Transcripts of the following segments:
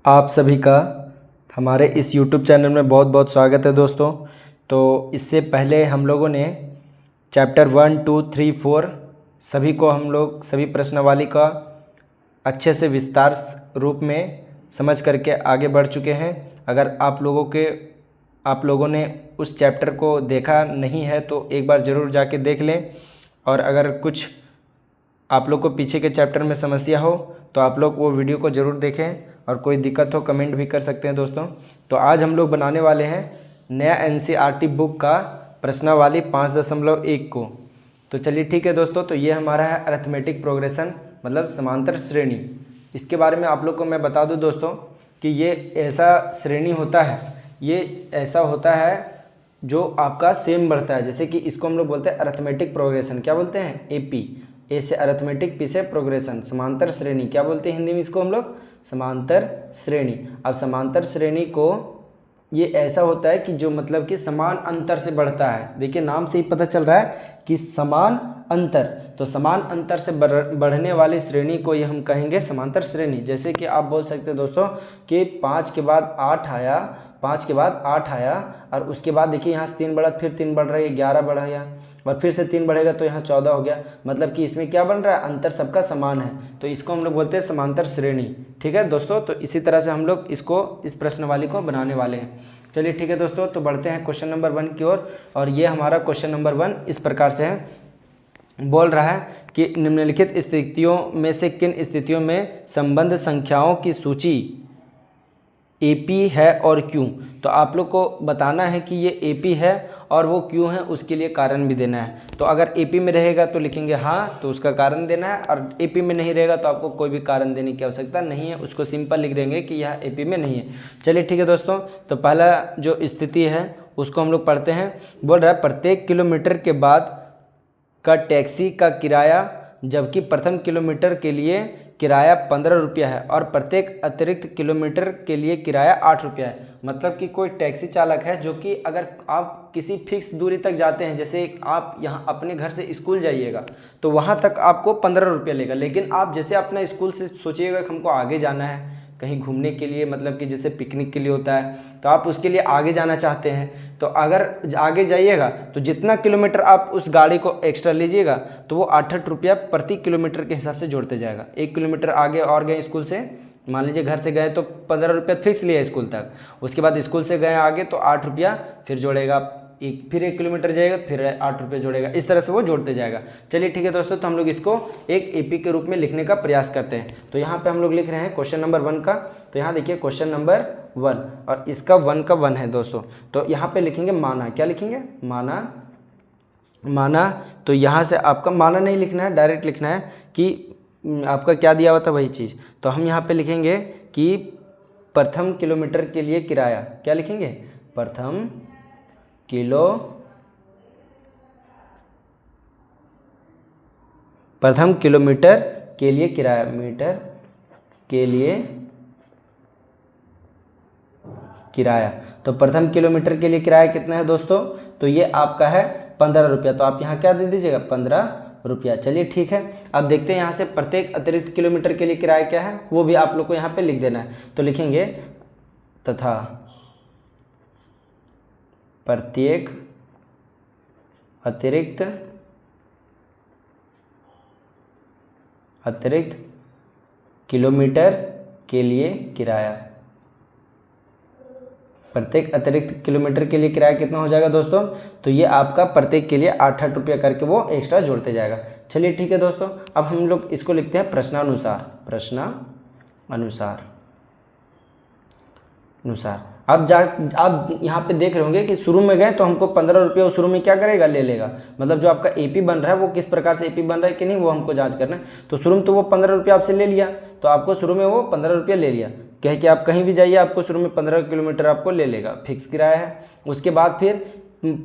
आप सभी का हमारे इस YouTube चैनल में बहुत बहुत स्वागत है दोस्तों। तो इससे पहले हम लोगों ने चैप्टर 1, 2, 3, 4 सभी को हम लोग सभी प्रश्नावली का अच्छे से विस्तार रूप में समझ करके आगे बढ़ चुके हैं। अगर आप लोगों ने उस चैप्टर को देखा नहीं है तो एक बार ज़रूर जाके देख लें। और अगर कुछ आप लोग को पीछे के चैप्टर में समस्या हो तो आप लोग वो वीडियो को ज़रूर देखें, और कोई दिक्कत हो कमेंट भी कर सकते हैं दोस्तों। तो आज हम लोग बनाने वाले हैं नया NCERT बुक का प्रश्नावली 5.1 को। तो चलिए ठीक है दोस्तों। तो ये हमारा है अरिथमेटिक प्रोग्रेशन मतलब समांतर श्रेणी। इसके बारे में आप लोग को मैं बता दूं दोस्तों कि ये ऐसा श्रेणी होता है, ये ऐसा होता है जो आपका सेम बढ़ता है। जैसे कि इसको हम लोग बोलते हैं अरिथमेटिक प्रोग्रेशन। क्या बोलते हैं? AP। ए से अरिथमेटिक, पी से प्रोग्रेशन। समांतर श्रेणी क्या बोलते हैं हिंदी में? इसको हम लोग समांतर श्रेणी। अब समांतर श्रेणी को ये ऐसा होता है कि जो मतलब कि समान अंतर से बढ़ता है। देखिए नाम से ही पता चल रहा है कि समान अंतर, तो समान अंतर से बढ़ने वाली श्रेणी को ये हम कहेंगे समांतर श्रेणी। जैसे कि आप बोल सकते हैं दोस्तों कि 5 के बाद 8 आया, 5 के बाद 8 आया, और उसके बाद देखिए यहाँ से 3 बढ़ा, फिर 3 बढ़ रही है, 11 बढ़ गया, और फिर से 3 बढ़ेगा तो यहाँ 14 हो गया। मतलब कि इसमें क्या बन रहा है? अंतर सबका समान है, तो इसको हम लोग बोलते हैं समांतर श्रेणी। ठीक है दोस्तों। तो इसी तरह से हम लोग इस प्रश्नावली को बनाने वाले हैं। चलिए ठीक है दोस्तों, तो बढ़ते हैं क्वेश्चन नंबर 1 की ओर। और ये हमारा क्वेश्चन नंबर 1 इस प्रकार से है, बोल रहा है कि निम्नलिखित स्थितियों में से किन स्थितियों में संबंध संख्याओं की सूची AP है और क्यों? तो आप लोग को बताना है कि ये AP है और वो क्यों है, उसके लिए कारण भी देना है। तो अगर AP में रहेगा तो लिखेंगे हाँ, तो उसका कारण देना है, और AP में नहीं रहेगा तो आपको कोई भी कारण देने की आवश्यकता नहीं है, उसको सिंपल लिख देंगे कि यह AP में नहीं है। चलिए ठीक है दोस्तों। तो पहला जो स्थिति है उसको हम लोग पढ़ते हैं। बोल रहा है प्रत्येक किलोमीटर के बाद का टैक्सी का किराया, जबकि प्रथम किलोमीटर के लिए किराया 15 रुपया है और प्रत्येक अतिरिक्त किलोमीटर के लिए किराया 8 रुपया है। मतलब कि कोई टैक्सी चालक है जो कि अगर आप किसी फिक्स दूरी तक जाते हैं, जैसे आप यहाँ अपने घर से स्कूल जाइएगा तो वहाँ तक आपको 15 रुपया लेगा। लेकिन आप जैसे अपना स्कूल से सोचिएगा कि हमको आगे जाना है कहीं घूमने के लिए, मतलब कि जैसे पिकनिक के लिए होता है, तो आप उसके लिए आगे जाना चाहते हैं, तो अगर आगे जाइएगा तो जितना किलोमीटर आप उस गाड़ी को एक्स्ट्रा लीजिएगा तो वो 8 रुपया प्रति किलोमीटर के हिसाब से जोड़ते जाएगा। 1 किलोमीटर आगे और गए स्कूल से, मान लीजिए घर से गए तो 15 रुपया फिक्स लिया स्कूल तक, उसके बाद स्कूल से गए आगे तो 8 रुपया फिर जोड़ेगा, फिर 1 किलोमीटर जाएगा फिर 8 रुपये जोड़ेगा। इस तरह से वो जोड़ते जाएगा। चलिए ठीक है दोस्तों। तो हम लोग इसको एक AP के रूप में लिखने का प्रयास करते हैं। तो यहाँ पे हम लोग लिख रहे हैं क्वेश्चन नंबर 1 का। तो यहाँ देखिए क्वेश्चन नंबर 1 और इसका 1 का 1 है दोस्तों। तो यहाँ पे लिखेंगे माना। क्या लिखेंगे? माना। तो यहाँ से आपका माना नहीं लिखना है, डायरेक्ट लिखना है कि आपका क्या दिया हुआ था वही चीज़। तो हम यहाँ पे लिखेंगे कि प्रथम किलोमीटर के लिए किराया। क्या लिखेंगे? प्रथम किलोमीटर के लिए किराया, मीटर के लिए किराया। तो प्रथम किलोमीटर के लिए किराया कितना है दोस्तों? तो ये आपका है 15 रुपया। तो आप यहाँ क्या दे दीजिएगा? 15 रुपया। चलिए ठीक है। अब देखते हैं यहाँ से प्रत्येक अतिरिक्त किलोमीटर के लिए किराया क्या है, वो भी आप लोग को यहाँ पे लिख देना है। तो लिखेंगे तथा प्रत्येक अतिरिक्त किलोमीटर के लिए किराया। प्रत्येक अतिरिक्त किलोमीटर के लिए किराया कितना हो जाएगा दोस्तों? तो ये आपका प्रत्येक के लिए 8 रुपया करके वो एक्स्ट्रा जोड़ते जाएगा। चलिए ठीक है दोस्तों। अब हम लोग इसको लिखते हैं प्रश्नानुसार। आप यहाँ पे देख रहे होंगे कि शुरू में गए तो हमको 15 रुपया शुरू में क्या करेगा? ले लेगा। मतलब जो आपका AP बन रहा है वो किस प्रकार से AP बन रहा है कि नहीं वो हमको जांच करना है। तो शुरू में तो वो 15 रुपया आपसे ले लिया, तो आपको शुरू में वो 15 रुपया ले लिया, कह के आप कहीं भी जाइए आपको शुरू में 15 किलोमीटर आपको ले लेगा, फिक्स किराया है। उसके बाद फिर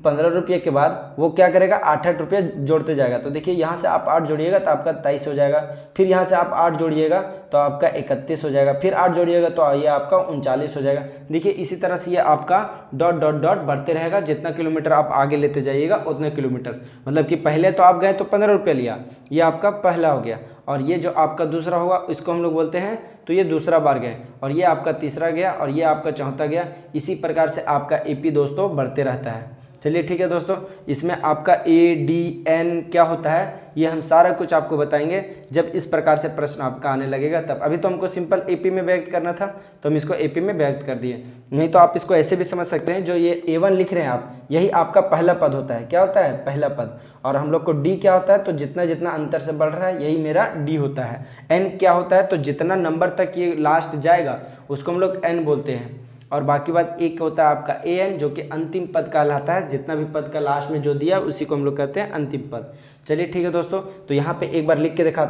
15 रुपये के बाद वो क्या करेगा? 8 रुपये जोड़ते जाएगा। तो देखिए यहाँ से आप 8 जोड़िएगा तो आपका 23 हो जाएगा, फिर यहाँ से आप 8 जोड़िएगा तो आपका 31 हो जाएगा, फिर 8 जोड़िएगा तो ये आपका 39 हो जाएगा। देखिए इसी तरह से ये आपका डॉट डॉट डॉट बढ़ते रहेगा। जितना किलोमीटर आप आगे लेते जाइएगा उतने किलोमीटर, मतलब कि पहले तो आप गए तो 15 रुपये लिया, ये आपका पहला हो गया। और ये जो आपका दूसरा होगा इसको हम लोग बोलते हैं तो ये दूसरा बार गए, और ये आपका तीसरा गया, और ये आपका चौथा गया। इसी प्रकार से आपका AP दोस्तों बढ़ते रहता है। चलिए ठीक है दोस्तों, इसमें आपका ADN क्या होता है ये हम सारा कुछ आपको बताएंगे जब इस प्रकार से प्रश्न आपका आने लगेगा तब। अभी तो हमको सिंपल AP में व्यक्त करना था तो हम इसको AP में व्यक्त कर दिए। नहीं तो आप इसको ऐसे भी समझ सकते हैं, जो ये A1 लिख रहे हैं आप, यही आपका पहला पद होता है। क्या होता है? पहला पद। और हम लोग को D क्या होता है? तो जितना जितना अंतर से बढ़ रहा है यही मेरा D होता है। N क्या होता है? तो जितना नंबर तक ये लास्ट जाएगा उसको हम लोग N बोलते हैं। और बाकी बात एक होता है आपका AN, जो कि अंतिम पद कहलाता है। जितना भी पद का लास्ट में जो दिया उसी को हम लोग कहते हैं अंतिम पद। चलिए ठीक है दोस्तों, तो यहाँ पे एक बार लिख के देखा,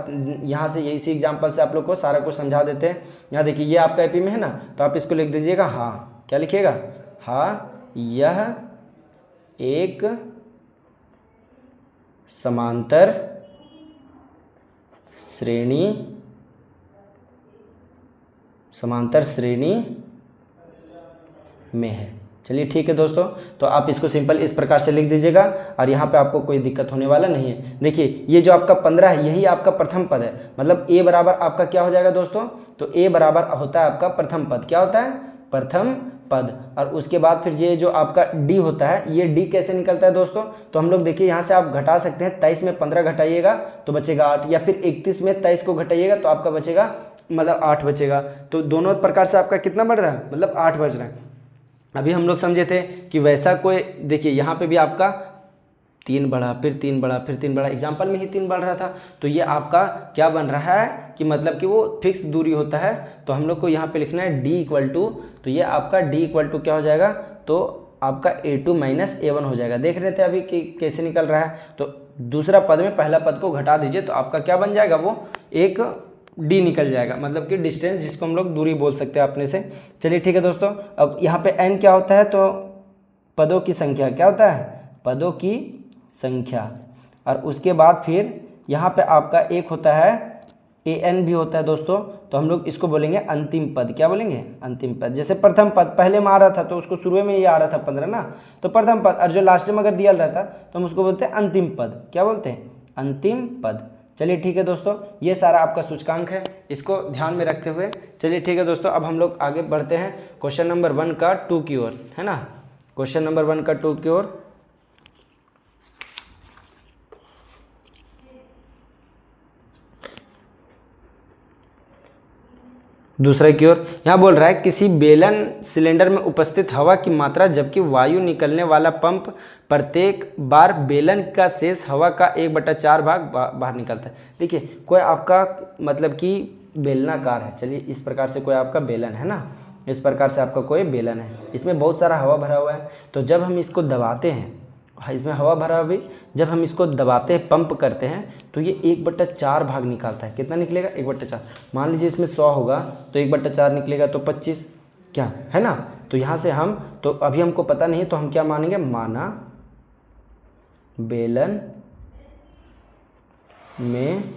यहाँ से इसी एग्जाम्पल से आप लोग को सारा कुछ समझा देते हैं। यहाँ देखिए ये आपका AP में है ना, तो आप इसको लिख दीजिएगा हाँ। क्या लिखिएगा? हाँ, यह एक समांतर श्रेणी में है। चलिए ठीक है दोस्तों, तो आप इसको सिंपल इस प्रकार से लिख दीजिएगा और यहाँ पे आपको कोई दिक्कत होने वाला नहीं है। देखिए ये जो आपका 15 है यही आपका प्रथम पद है, मतलब A बराबर आपका क्या हो जाएगा दोस्तों? तो A बराबर होता है आपका प्रथम पद। क्या होता है? प्रथम पद। और उसके बाद फिर ये जो आपका D होता है, ये D कैसे निकलता है दोस्तों? तो हम लोग देखिए यहाँ से आप घटा सकते हैं। 23 में 15 घटाइएगा तो बचेगा 8, या फिर 31 में 23 को घटाइएगा तो आपका बचेगा मतलब 8 बचेगा। तो दोनों प्रकार से आपका कितना बढ़ रहा है? मतलब 8 बच रहा है। अभी हम लोग समझे थे कि वैसा कोई, देखिए यहाँ पे भी आपका 3 बढ़ा, फिर 3 बढ़ा, फिर 3 बढ़ा, एग्जाम्पल में ही 3 बढ़ रहा था। तो ये आपका क्या बन रहा है कि मतलब कि वो फिक्स दूरी होता है। तो हम लोग को यहाँ पे लिखना है D इक्वल टू, तो ये आपका D इक्वल टू क्या हो जाएगा? तो आपका A2 माइनस A1 हो जाएगा। देख रहे थे अभी कि कैसे निकल रहा है। तो दूसरा पद में पहला पद को घटा दीजिए तो आपका क्या बन जाएगा? वो एक D निकल जाएगा, मतलब कि डिस्टेंस, जिसको हम लोग दूरी बोल सकते हैं अपने से। चलिए ठीक है दोस्तों, अब यहाँ पे N क्या होता है? तो पदों की संख्या। क्या होता है? पदों की संख्या। और उसके बाद फिर यहाँ पे आपका एक होता है AN भी होता है दोस्तों, तो हम लोग इसको बोलेंगे अंतिम पद। क्या बोलेंगे? अंतिम पद। जैसे प्रथम पद पहले में आ रहा था तो उसको शुरू में ये आ रहा था 15 ना, तो प्रथम पद। और जो लास्ट में अगर दिया रहता तो हम उसको बोलते हैं अंतिम पद। क्या बोलते हैं? अंतिम पद। चलिए ठीक है दोस्तों, ये सारा आपका सूचकांक है, इसको ध्यान में रखते हुए चलिए ठीक है दोस्तों, अब हम लोग आगे बढ़ते हैं क्वेश्चन नंबर 1 का 2 की ओर, है ना। क्वेश्चन नंबर 1 का 2 की ओर। दूसरे की ओर यहाँ बोल रहा है किसी बेलन सिलेंडर में उपस्थित हवा की मात्रा, जबकि वायु निकलने वाला पंप प्रत्येक बार बेलन का शेष हवा का 1/4 भाग बाहर निकलता है। देखिए कोई आपका मतलब कि बेलनाकार है, चलिए इस प्रकार से कोई आपका बेलन है ना, इस प्रकार से आपका कोई बेलन है, इसमें बहुत सारा हवा भरा हुआ है। तो जब हम इसको दबाते हैं, इसमें हवा भरा हुआ भी, जब हम इसको दबाते हैं, पंप करते हैं, तो ये 1/4 भाग निकालता है। कितना निकलेगा? 1/4। मान लीजिए इसमें 100 होगा तो 1/4 निकलेगा तो 25, क्या है ना। तो यहाँ से हम, तो अभी हमको पता नहीं तो हम क्या मानेंगे? माना बेलन में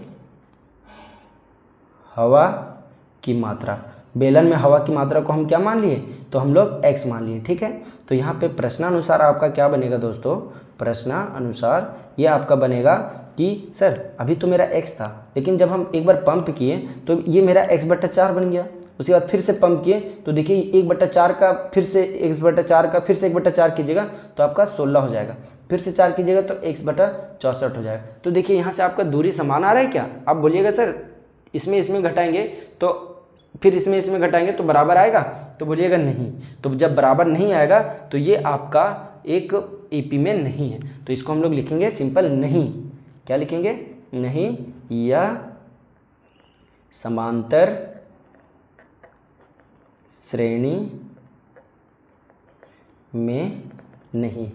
हवा की मात्रा, बेलन में हवा की मात्रा को हम क्या मान लिए? तो हम लोग x मान लिए। ठीक है, तो यहाँ पे प्रश्नानुसार आपका क्या बनेगा दोस्तों? प्रश्नानुसार ये आपका बनेगा कि सर अभी तो मेरा x था, लेकिन जब हम एक बार पंप किए तो ये मेरा 1/4 बन गया। उसके बाद फिर से पंप किए तो देखिए 1/4 का फिर से 1/4 का फिर से 1/4 कीजिएगा तो आपका 16 हो जाएगा, फिर से 4 कीजिएगा तो 1/64 हो जाएगा। तो देखिए यहाँ से आपका दूरी समान आ रहा है क्या? आप बोलिएगा सर इसमें घटाएंगे तो फिर इसमें घटाएंगे तो बराबर आएगा, तो बोलिएगा नहीं। तो जब बराबर नहीं आएगा तो ये आपका एक AP में नहीं है, तो इसको हम लोग लिखेंगे सिंपल नहीं। क्या लिखेंगे? नहीं, यह समांतर श्रेणी में नहीं।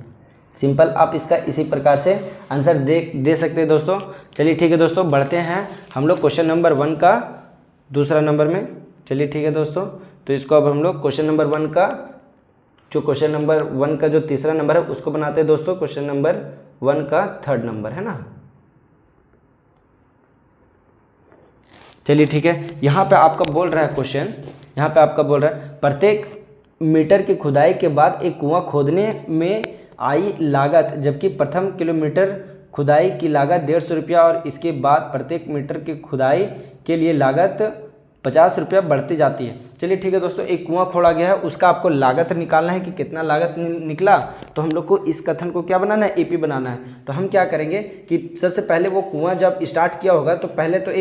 सिंपल आप इसका इसी प्रकार से आंसर दे सकते हैं दोस्तों। चलिए ठीक है दोस्तों, बढ़ते हैं हम लोग क्वेश्चन नंबर 1 का दूसरा नंबर में। चलिए ठीक है दोस्तों, तो इसको अब हम लोग क्वेश्चन नंबर 1 का, जो क्वेश्चन नंबर 1 का जो तीसरा नंबर है उसको बनाते हैं दोस्तों क्वेश्चन नंबर 1 का 3rd नंबर, है ना। चलिए ठीक है, यहाँ पे आपका बोल रहा है क्वेश्चन, यहाँ पे आपका बोल रहा है प्रत्येक मीटर की खुदाई के बाद एक कुआं खोदने में आई लागत, जबकि प्रथम किलोमीटर खुदाई की लागत 150 रुपया और इसके बाद प्रत्येक मीटर की खुदाई के लिए लागत 50 रुपया बढ़ती जाती है। चलिए ठीक है दोस्तों, एक कुआं खोड़ा गया है, उसका आपको लागत निकालना है कि कितना लागत निकला। तो हम लोग को इस कथन को क्या बनाना है, एपी बनाना है। तो हम क्या करेंगे कि सबसे पहले वो कुआं जब स्टार्ट किया होगा तो पहले तो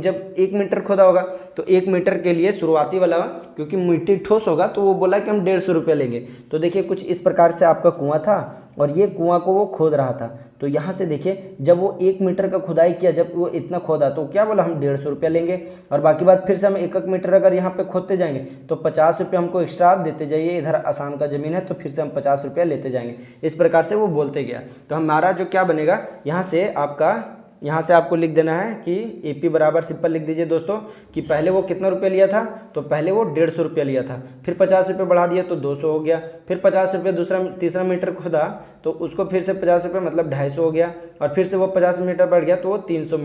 जब 1 मीटर खोदा होगा तो 1 मीटर के लिए शुरुआती वाला, क्योंकि मिट्टी ठोस होगा तो वो बोला कि हम 150 रुपये लेंगे। तो देखिए कुछ इस प्रकार से आपका कुआं था और ये कुआं को वो खोद रहा था। तो यहाँ से देखिए जब वो 1 मीटर का खुदाई किया, जब वो इतना खोदा तो क्या बोला, हम 150 रुपया लेंगे। और बाकी बात फिर से हम 1 मीटर अगर यहाँ पे खोदते जाएंगे तो 50 रुपये हमको एक्स्ट्रा देते जाइए। इधर आसान का ज़मीन है तो फिर से हम 50 रुपया लेते जाएंगे। इस प्रकार से वो बोलते गया। तो हमारा जो क्या बनेगा, यहाँ से आपको लिख देना है कि एपी बराबर, सिंपल लिख दीजिए दोस्तों कि पहले वो कितना रुपया लिया था, तो पहले वो 150 रुपया लिया था, फिर 50 रुपये बढ़ा दिया तो 200 हो गया, फिर 50 रुपये तीसरा मीटर खुदा तो उसको फिर से 50 रुपये मतलब 250 हो गया, और फिर से वो 50 मीटर बढ़ गया तो वो 300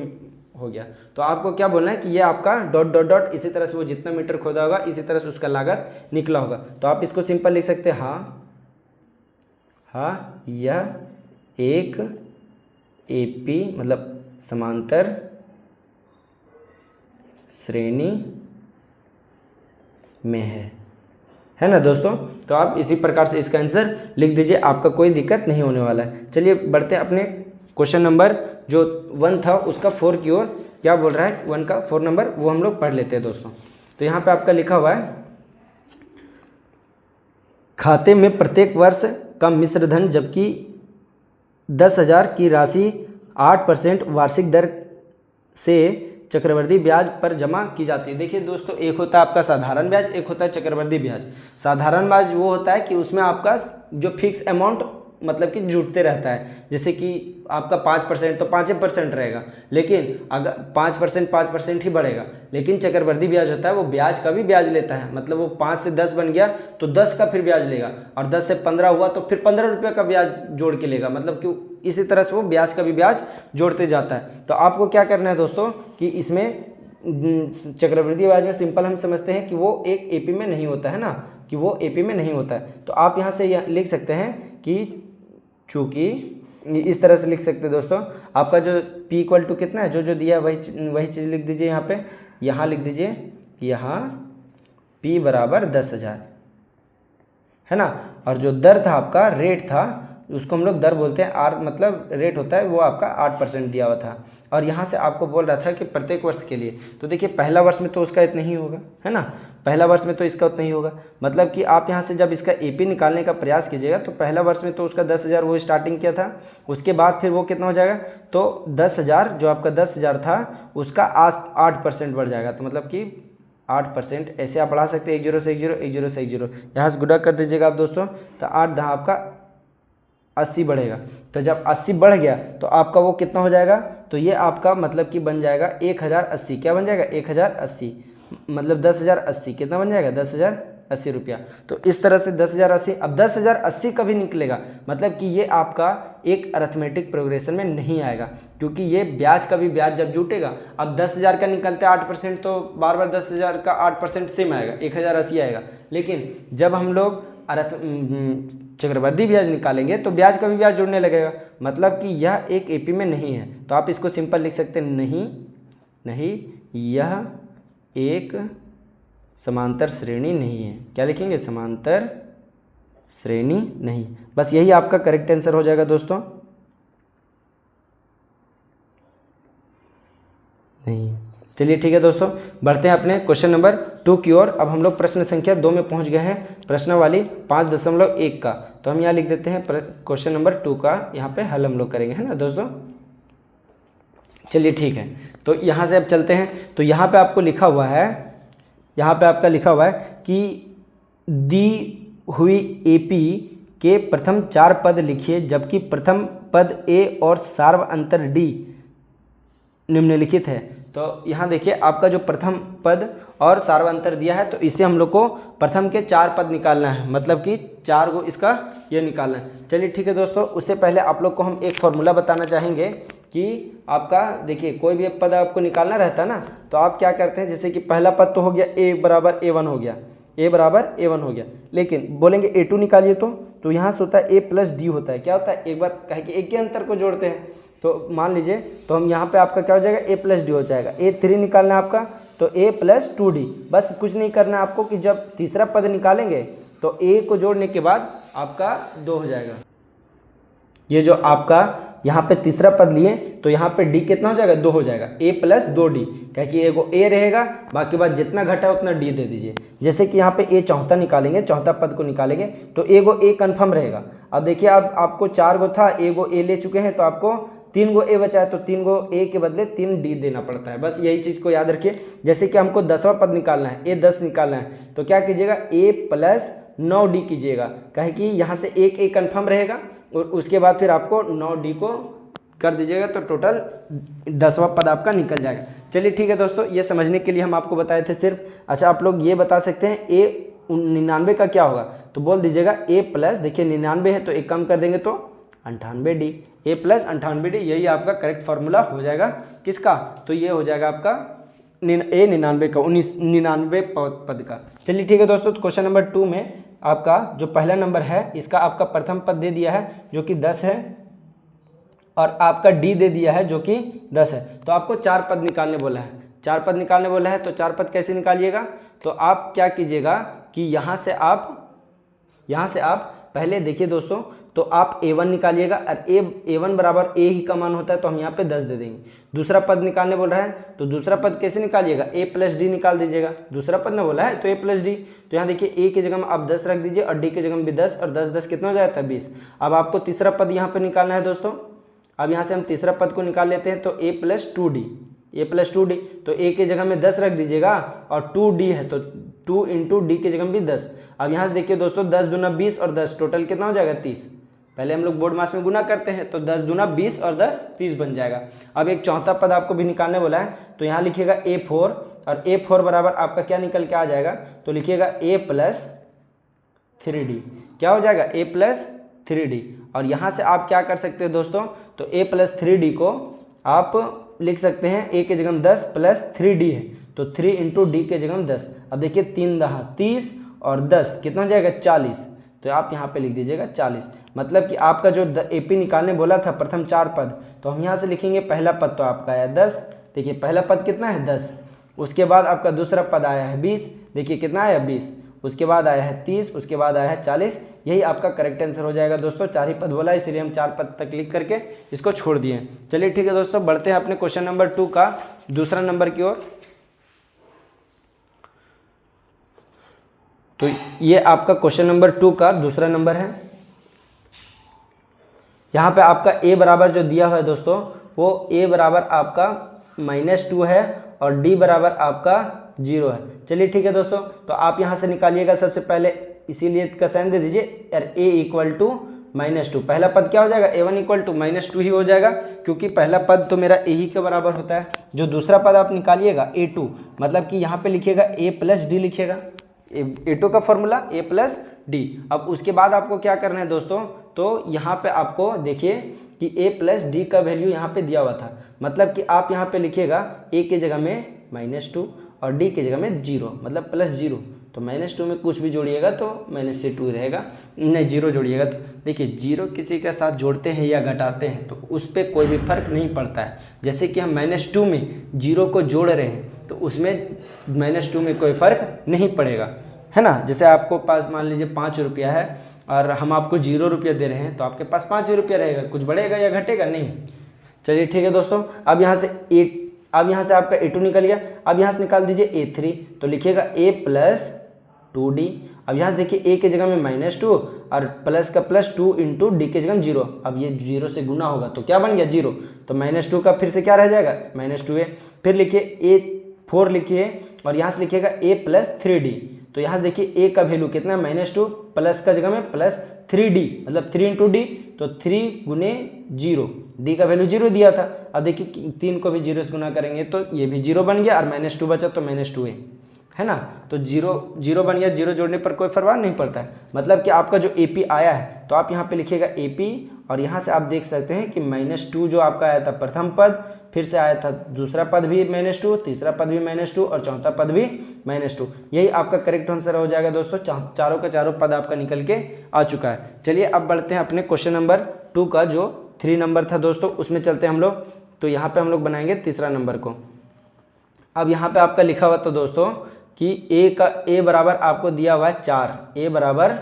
हो गया। तो आपको क्या बोलना है कि ये आपका डॉट डॉट डॉट, इसी तरह से वो जितना मीटर खोदा होगा इसी तरह से उसका लागत निकला होगा। तो आप इसको सिंपल लिख सकते हैं, हाँ यह एक एपी मतलब समांतर श्रेणी में है ना दोस्तों। तो आप इसी प्रकार से इसका आंसर लिख दीजिए, आपका कोई दिक्कत नहीं होने वाला है। चलिए बढ़ते हैं अपने क्वेश्चन नंबर जो 1 था उसका 4 की ओर। क्या बोल रहा है 1 का 4 नंबर, वो हम लोग पढ़ लेते हैं दोस्तों। तो यहाँ पे आपका लिखा हुआ है, खाते में प्रत्येक वर्ष का मिश्र धन जबकि 10,000 की राशि 8% वार्षिक दर से चक्रवृद्धि ब्याज पर जमा की जाती है। देखिए दोस्तों, एक होता है आपका साधारण ब्याज, एक होता है चक्रवृद्धि ब्याज। साधारण ब्याज वो होता है कि उसमें आपका जो फिक्स अमाउंट मतलब कि जुटते रहता है, जैसे कि आपका 5% तो 5% रहेगा, लेकिन अगर 5% ही बढ़ेगा। लेकिन चक्रवृद्धि ब्याज होता है वो ब्याज का भी ब्याज लेता है, मतलब वो 5 से 10 बन गया तो 10 का फिर ब्याज लेगा, और 10 से 15 हुआ तो फिर 15 रुपये का ब्याज जोड़ के लेगा, मतलब कि इसी तरह से वो ब्याज का भी ब्याज जोड़ते जाता है। तो आपको क्या करना है दोस्तों कि इसमें चक्रवृद्धि ब्याज में सिंपल हम समझते हैं कि वो एक एपी में नहीं होता है ना, कि वो एपी में नहीं होता है। तो आप यहाँ से लिख सकते हैं कि चूँकि इस तरह से लिख सकते हैं दोस्तों, आपका जो P इक्वल टू कितना है, जो दिया है वही चीज़ लिख दीजिए। यहाँ लिख दीजिए, यहाँ P बराबर 10,000 है ना, और जो दर था आपका रेट था उसको हम लोग दर बोलते हैं, आर मतलब रेट होता है, वो आपका 8% दिया हुआ था। और यहाँ से आपको बोल रहा था कि प्रत्येक वर्ष के लिए, तो देखिए पहला वर्ष में तो उसका इतना ही होगा, है ना, पहला वर्ष में तो इसका उतना ही होगा। मतलब कि आप यहाँ से जब इसका एपी निकालने का प्रयास कीजिएगा तो पहला वर्ष में तो उसका 10,000 वो स्टार्टिंग किया था, उसके बाद फिर वो कितना हो जाएगा, तो 10,000 जो आपका 10,000 था उसका 8% बढ़ जाएगा। तो मतलब कि 8% ऐसे आप बढ़ा सकते हैं, 1 0 से 1 0, 1 0 से 1 0, यहाँ से गुणा कर दीजिएगा आप दोस्तों, तो 8 10 आपका 80 बढ़ेगा। तो जब 80 बढ़ गया तो आपका वो कितना हो जाएगा, तो ये आपका मतलब कि बन जाएगा 1080। क्या बन जाएगा 1080, मतलब 10,080 कितना बन जाएगा 10,080 रुपया। तो इस तरह से 10,080, अब 10,080 कभी निकलेगा, मतलब कि ये आपका एक अरिथमेटिक प्रोग्रेशन में नहीं आएगा, क्योंकि ये ब्याज का भी ब्याज जब जुटेगा। अब 10,000 का निकलते 8% तो बार बार 10,000 का 8% सेम आएगा, 1080 आएगा। लेकिन जब हम लोग चक्रवृद्धि ब्याज निकालेंगे तो ब्याज का भी ब्याज जुड़ने लगेगा, मतलब कि यह एक एपी में नहीं है। तो आप इसको सिंपल लिख सकते हैं, नहीं यह एक समांतर श्रेणी नहीं है। क्या लिखेंगे, समांतर श्रेणी नहीं, बस यही आपका करेक्ट आंसर हो जाएगा दोस्तों। नहीं, चलिए ठीक है दोस्तों, बढ़ते हैं अपने क्वेश्चन नंबर 2 की ओर। अब हम लोग प्रश्न संख्या 2 में पहुंच गए हैं, प्रश्न वाली 5.1 का। तो हम यहाँ लिख देते हैं क्वेश्चन नंबर 2 का यहाँ पे हल हम लोग करेंगे, है ना दोस्तों। चलिए ठीक है, तो यहाँ से अब चलते हैं। तो यहाँ पे आपको लिखा हुआ है, यहाँ पे आपका लिखा हुआ है कि दी हुई एपी के प्रथम 4 पद लिखिए, जबकि प्रथम पद ए और सार्व अंतर डी निम्नलिखित है। तो यहाँ देखिए आपका जो प्रथम पद और सार्वंतर दिया है, तो इससे हम लोग को प्रथम के 4 पद निकालना है, मतलब कि 4 को इसका ये निकालना है। चलिए ठीक है दोस्तों, उससे पहले आप लोग को हम एक फॉर्मूला बताना चाहेंगे कि आपका देखिए कोई भी एक पद आपको निकालना रहता है ना, तो आप क्या करते हैं, जैसे कि पहला पद तो हो गया a बराबर a1 हो गया, a बराबर a1 हो गया, लेकिन बोलेंगे a2 निकालिए तो यहाँ से होता है a प्लस डी होता है। क्या होता है, एक बार कहे कि एक के अंतर को जोड़ते हैं, तो मान लीजिए, तो हम यहाँ पे आपका क्या हो जाएगा a प्लस डी हो जाएगा। a3 निकालना है आपका, तो a प्लस 2d। बस कुछ नहीं करना है आपको कि जब तीसरा पद निकालेंगे तो a को जोड़ने के बाद आपका 2 हो जाएगा। ये जो आपका यहाँ पे तीसरा पद लिए तो यहाँ पे d कितना हो जाएगा, 2 हो जाएगा, a प्लस 2d, क्या कि एगो a रहेगा, बाकी बात जितना घटा उतना d दे दीजिए। जैसे कि यहाँ पे a चौथा निकालेंगे, चौथा पद को निकालेंगे तो एगो a कन्फर्म रहेगा। अब देखिए अब आपको 4 गो था, एगो a ले चुके हैं तो आपको 3 गो a बचा है, तो 3 गो a के बदले 3d देना पड़ता है। बस यही चीज़ को याद रखिए। जैसे कि हमको 10वां पद निकालना है, a 10 निकालना है तो क्या कीजिएगा, a प्लस 9d कीजिएगा, कहे कि यहाँ से एक a कन्फर्म रहेगा और उसके बाद फिर आपको 9d को कर दीजिएगा तो टोटल 10वां पद आपका निकल जाएगा। चलिए ठीक है दोस्तों, ये समझने के लिए हम आपको बताए थे सिर्फ। अच्छा आप लोग ये बता सकते हैं a 99 का क्या होगा, तो बोल दीजिएगा a प्लस, देखिए 99 है तो एक कम कर देंगे तो 98d, a प्लस 98d, यही आपका करेक्ट फार्मूला हो जाएगा। किसका, तो ये हो जाएगा आपका a 99 का, 99 पद का। चलिए ठीक है दोस्तों, तो क्वेश्चन नंबर 2 में आपका जो पहला नंबर है इसका आपका प्रथम पद दे दिया है जो कि 10 है और आपका d दे दिया है जो कि 10 है। तो आपको 4 पद निकालने बोला है, 4 पद निकालने बोला है। तो 4 पद कैसे निकालिएगा, तो आप क्या कीजिएगा कि यहाँ से आप पहले देखिए दोस्तों, तो आप a1 निकालिएगा और a1 बराबर a ही का मान होता है तो हम यहाँ पे 10 दे देंगे। दूसरा पद निकालने बोल रहा है तो दूसरा पद कैसे निकालिएगा, a प्लस डी निकाल दीजिएगा। दूसरा पद ना बोला है तो a प्लस डी, तो यहाँ देखिए a की जगह में आप 10 रख दीजिए और d की जगह में भी 10, और 10 10 कितना हो जाता है 20। अब आपको तीसरा पद यहाँ पे निकालना है दोस्तों। अब यहाँ से हम तीसरा पद को निकाल लेते हैं, तो a प्लस 2d, तो a की जगह में 10 रख दीजिएगा और 2d है तो 2 इंटू डी की जगह में भी 10। अब यहाँ से देखिए दोस्तों 10 दूना 20 और 10 टोटल कितना हो जाएगा 30। पहले हम लोग बोर्ड मास में गुना करते हैं तो 10 दूना 20 और 10 30 बन जाएगा। अब एक चौथा पद आपको भी निकालने बोला है तो यहाँ लिखिएगा a4 और a4 बराबर आपका क्या निकल के आ जाएगा, तो लिखिएगा a प्लस 3d, क्या हो जाएगा a प्लस 3d। और यहाँ से आप क्या कर सकते हैं दोस्तों, तो a प्लस 3d को आप लिख सकते हैं a की जगह में 10 प्लस 3d है तो 3 इंटू डी के जगह में 10। अब देखिए 3 दहा 30 और 10 कितना हो जाएगा 40, तो आप यहाँ पे लिख दीजिएगा 40। मतलब कि आपका जो AP निकालने बोला था प्रथम 4 पद, तो हम यहाँ से लिखेंगे पहला पद तो आपका आया 10, देखिए पहला पद कितना है 10, उसके बाद आपका दूसरा पद आया है 20, देखिए कितना आया 20, उसके बाद आया है 30, उसके बाद आया है 40। यही आपका करेक्ट आंसर हो जाएगा दोस्तों। 4 ही पद बोला इसलिए हम 4 पद तक लिख करके इसको छोड़ दिए। चलिए ठीक है दोस्तों, बढ़ते हैं अपने क्वेश्चन नंबर 2 का दूसरा नंबर की ओर। तो ये आपका क्वेश्चन नंबर 2 का दूसरा नंबर है। यहाँ पे आपका a बराबर जो दिया हुआ है दोस्तों, वो a बराबर आपका -2 है और d बराबर आपका 0 है। चलिए ठीक है दोस्तों, तो आप यहाँ से निकालिएगा सबसे पहले, इसीलिए का साइन दे दीजिए और a इक्वल टू -2। पहला पद क्या हो जाएगा, a1 इक्वल टू -2 ही हो जाएगा क्योंकि पहला पद तो मेरा a ही के बराबर होता है। जो दूसरा पद आप निकालिएगा a2, मतलब कि यहाँ पे लिखिएगा a प्लस डी, लिखिएगा a2 का फॉर्मूला a प्लस डी। अब उसके बाद आपको क्या करना है दोस्तों, तो यहाँ पे आपको देखिए कि a प्लस डी का वैल्यू यहाँ पे दिया हुआ था, मतलब कि आप यहाँ पे लिखिएगा a की जगह में -2 और d की जगह में 0, मतलब +0। तो -2 में कुछ भी जोड़िएगा तो -2 रहेगा, नहीं 0 जोड़िएगा तो देखिए 0 किसी के साथ जोड़ते हैं या घटाते हैं तो उस पर कोई भी फर्क नहीं पड़ता है। जैसे कि हम -2 में 0 को जोड़ रहे हैं तो उसमें -2 में कोई फ़र्क नहीं पड़ेगा, है ना। जैसे आपको पास मान लीजिए 5 रुपया है और हम आपको 0 रुपया दे रहे हैं तो आपके पास 5 रुपया रहेगा, कुछ बढ़ेगा या घटेगा नहीं। चलिए ठीक है दोस्तों, अब यहाँ से आपका a2 निकल गया। अब यहाँ से निकाल दीजिए a3, तो लिखिएगा a प्लस 2d। अब यहाँ से देखिए a की जगह में -2 और प्लस का प्लस 2 इंटू डी की जगह में 0। अब ये 0 से गुना होगा तो क्या बन गया 0, तो -2 का फिर से क्या रह जाएगा -2a। फिर लिखिए a4 लिखिए और यहाँ से लिखिएगा a प्लस 3d। तो यहाँ से देखिए a का वैल्यू कितना है -2, प्लस का जगह में प्लस 3d, मतलब 3 इंटू डी, तो 3 गुने 0, d का वैल्यू 0 दिया था। अब देखिए 3 को भी 0 से गुना करेंगे तो ये भी 0 बन गया और -2 बचा तो -2a, है ना। तो 0 बन गया, 0 जोड़ने पर कोई फर्क नहीं पड़ता है। मतलब कि आपका जो AP आया है तो आप यहाँ पे लिखिएगा AP और यहाँ से आप देख सकते हैं कि -2 जो आपका आया था प्रथम पद, फिर से आया था दूसरा पद भी -2, तीसरा पद भी -2 और चौथा पद भी -2। यही आपका करेक्ट आंसर हो जाएगा दोस्तों। चारों का चारों पद आपका निकल के आ चुका है। चलिए अब बढ़ते हैं अपने क्वेश्चन नंबर 2 का जो 3 नंबर था दोस्तों, उसमें चलते हैं हम लोग। तो यहाँ पे हम लोग बनाएंगे तीसरा नंबर को। अब यहाँ पे आपका लिखा हुआ था दोस्तों कि ए बराबर आपको दिया हुआ है 4, ए बराबर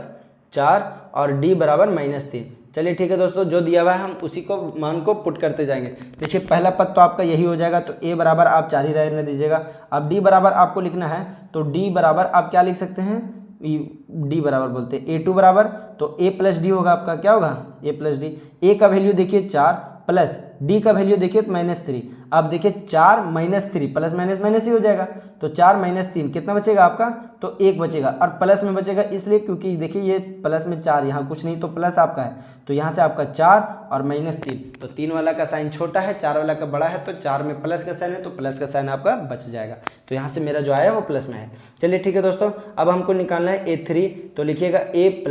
4 और डी बराबर -3। चलिए ठीक है दोस्तों, जो दिया हुआ है हम उसी को मान को पुट करते जाएंगे। देखिए पहला पद तो आपका यही हो जाएगा, तो ए बराबर आप 4 ही रहने दीजिएगा। अब डी बराबर आपको लिखना है, तो डी बराबर आप क्या लिख सकते हैं, डी बराबर बोलते हैं A2 बराबर, तो A प्लस डी होगा आपका, क्या होगा A प्लस डी। ए का वैल्यू देखिए 4 प्लस डी का वैल्यू देखिए -3। अब देखिए 4 -3 प्लस माइनस माइनस ही हो जाएगा, तो 4 - 3 कितना बचेगा आपका, तो 1 बचेगा। और प्लस में बचेगा इसलिए क्योंकि देखिए ये प्लस में 4 यहाँ कुछ नहीं, तो प्लस आपका है, तो यहाँ से आपका 4 और -3, तो 3 वाला का साइन छोटा है, 4 वाला का बड़ा है, तो 4 में प्लस का साइन है, तो प्लस का साइन आपका बच जाएगा। तो यहाँ से मेरा जो आया वो प्लस में है। चलिए ठीक है दोस्तों, अब हमको निकालना है A3, तो लिखिएगा A +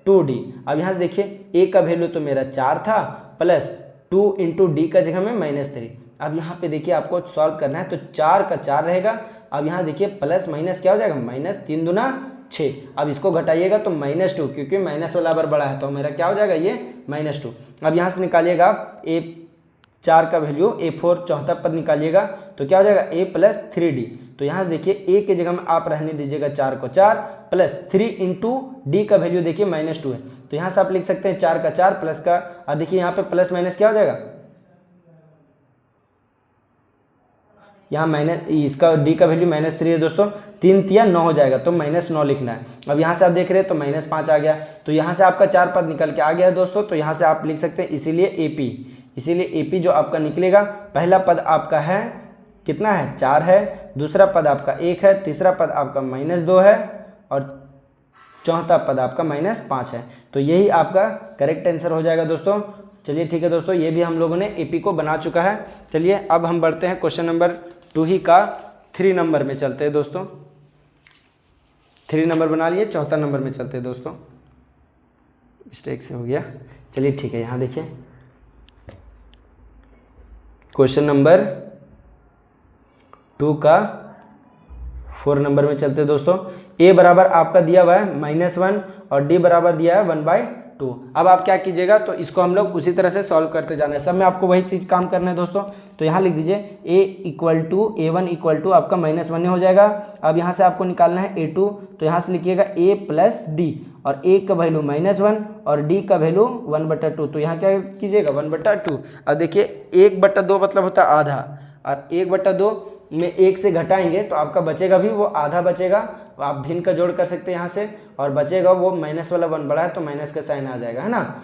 2D। अब यहाँ से देखिए A का वैल्यू तो मेरा 4 था, प्लस 2 × D का जगह में -3। अब यहाँ पे देखिए आपको सॉल्व करना है, तो 4 का 4 रहेगा। अब यहाँ देखिए प्लस माइनस क्या हो जाएगा, -3 दूना 6। अब इसको घटाइएगा तो -2, क्योंकि माइनस वाला बार बड़ा है, तो मेरा क्या हो जाएगा ये -2। अब यहाँ से निकालिएगा आप A4 का वैल्यू, A4 चौथा पद निकालिएगा, तो क्या हो जाएगा A + 3D। तो यहाँ से देखिए A के जगह में आप रहने दीजिएगा 4 को 4 प्लस 3 × D का वैल्यू देखिए -2 है, तो यहाँ से आप लिख सकते हैं 4 का 4 प्लस का, और देखिए यहाँ पे प्लस माइनस क्या हो जाएगा, यहाँ माइनस इसका D का वैल्यू -3 है दोस्तों, 3 × 9 हो जाएगा, तो -9 लिखना है। अब यहाँ से आप देख रहे हैं तो -5 आ गया, तो यहाँ से आपका 4 पद निकल के आ गया है दोस्तों। तो यहाँ से आप लिख सकते हैं इसीलिए AP जो आपका निकलेगा, पहला पद आपका है कितना है, 4 है, दूसरा पद आपका 1 है, तीसरा पद आपका -2 है, और चौथा पद आपका -5 है। तो यही आपका करेक्ट आंसर हो जाएगा दोस्तों। चलिए ठीक है दोस्तों, ये भी हम लोगों ने AP को बना चुका है। चलिए अब हम बढ़ते हैं क्वेश्चन नंबर 2 ही का 3 नंबर में चलते हैं दोस्तों। 3 नंबर बना लिए, चौथा नंबर में चलते हैं दोस्तों, मिस्टेक से हो गया। चलिए ठीक है, यहाँ देखिए क्वेश्चन नंबर 2 का 4 नंबर में चलते हैं दोस्तों। A बराबर आपका दिया हुआ है -1 और D बराबर दिया है 1/2। अब आप क्या कीजिएगा, तो इसको हम लोग उसी तरह से सॉल्व करते जाना है, सब में आपको वही चीज़ काम करना है दोस्तों। तो यहाँ लिख दीजिए A1 = आपका -1 हो जाएगा। अब यहाँ से आपको निकालना है A2, तो यहाँ से लिखिएगा A + D, और A का वैल्यू -1 और D का वैल्यू 1/2, तो यहाँ क्या कीजिएगा 1/2। अब देखिए 1/2 मतलब होता है आधा, और 1/2 में 1 से घटाएंगे तो आपका बचेगा भी वो आधा बचेगा, आप भिन्न का जोड़ कर सकते हैं यहाँ से, और बचेगा वो माइनस वाला 1 बड़ा है, तो माइनस का साइन आ जाएगा, है ना।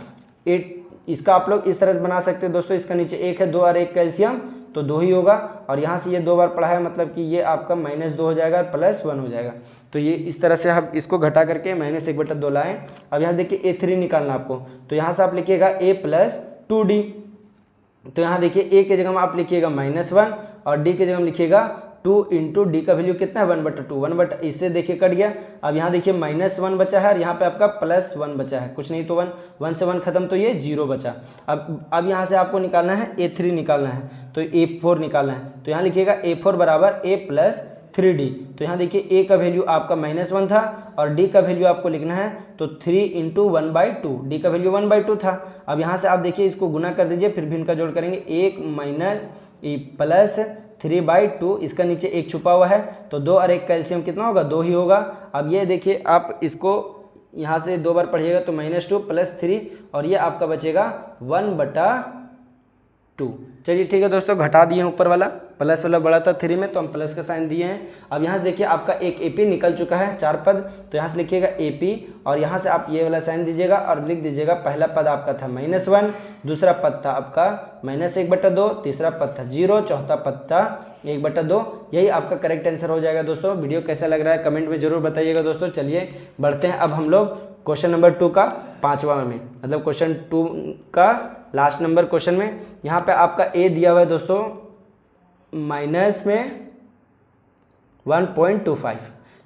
इसका आप लोग इस तरह से बना सकते हैं दोस्तों, इसका नीचे 1 है, 2 और 1 कैल्शियम, तो 2 ही होगा, और यहाँ से ये 2 बार पढ़ा है, मतलब कि ये आपका -2 हो जाएगा और +1 हो जाएगा। तो ये इस तरह से हम इसको घटा करके -1/2 लाएँ। अब यहाँ देखिए A3 निकालना आपको, तो यहाँ से आप लिखिएगा A + 2D। तो यहाँ देखिए A के जगह में आप लिखिएगा -1 और D के जगह में लिखिएगा 2 × D का वैल्यू कितना है 1/2, इससे देखिए कट गया। अब यहाँ देखिए -1 बचा है और यहाँ पे आपका +1 बचा है, कुछ नहीं तो 1 से 1 खत्म, तो ये 0 बचा। अब यहाँ से आपको निकालना है A3 निकालना है, तो A4 निकालना है, तो यहाँ लिखिएगा A4 बराबर A + 3D। तो यहाँ देखिए A का वैल्यू आपका -1 था और D का वैल्यू आपको लिखना है, तो 3 × 1/2, D का वैल्यू 1/2 था। अब यहाँ से आप देखिए इसको गुना कर दीजिए, फिर भी इनका जोड़ करेंगे, 1 + 3/2, इसका नीचे 1 छुपा हुआ है, तो 2 और 1 कैल्शियम कितना होगा 2 ही होगा। अब ये देखिए आप इसको यहाँ से 2 बार पढ़िएगा, तो -2 + 3, और ये आपका बचेगा 1/2। चलिए ठीक है दोस्तों, घटा दिए ऊपर वाला, प्लस वाला बड़ा था 3 में, तो हम प्लस का साइन दिए हैं। अब यहाँ से देखिए आपका एक AP निकल चुका है 4 पद, तो यहाँ से लिखिएगा AP, और यहाँ से आप ये वाला साइन दीजिएगा और लिख दीजिएगा पहला पद आपका था -1, दूसरा पद था आपका -1/2, तीसरा पद था 0, चौथा पद था 1/2। यही आपका करेक्ट आंसर हो जाएगा दोस्तों। वीडियो कैसा लग रहा है कमेंट में जरूर बताइएगा दोस्तों। चलिए बढ़ते हैं अब हम लोग क्वेश्चन नंबर 2 का 5वां में, मतलब क्वेश्चन 2 का लास्ट नंबर क्वेश्चन में। यहाँ पे आपका A दिया हुआ है दोस्तों माइनस में 1.25।